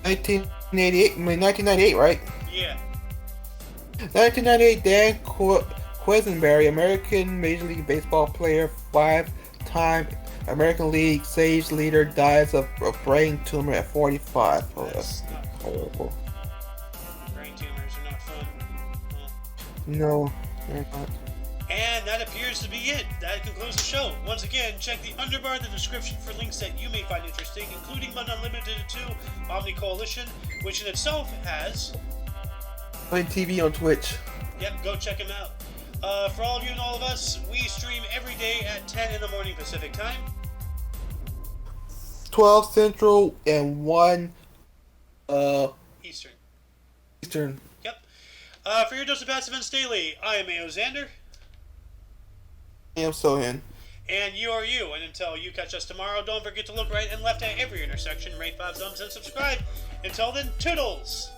B: 1998, right?
A: Yeah.
B: 1998, Dan Quisenberry, American Major League Baseball player, 5-time American League Saves leader, dies of a brain tumor at 45. Oh, that's horrible.
A: Brain tumors are not fun.
B: No, they're not.
A: And that appears to be it. That concludes the show. Once again, check the underbar in the description for links that you may find interesting, including but not limited to Omni Coalition, which in itself has
B: TV on Twitch.
A: Yep, go check him out. For all of you and all of us, we stream every day at 10 in the morning Pacific time.
B: 12 Central and 1
A: Eastern.
B: Eastern.
A: Yep. For your dose of past events daily, I am A.O. Xander.
B: I am Sohan.
A: And you are you. And until you catch us tomorrow, don't forget to look right and left at every intersection, rate 5 thumbs, and subscribe. Until then, toodles!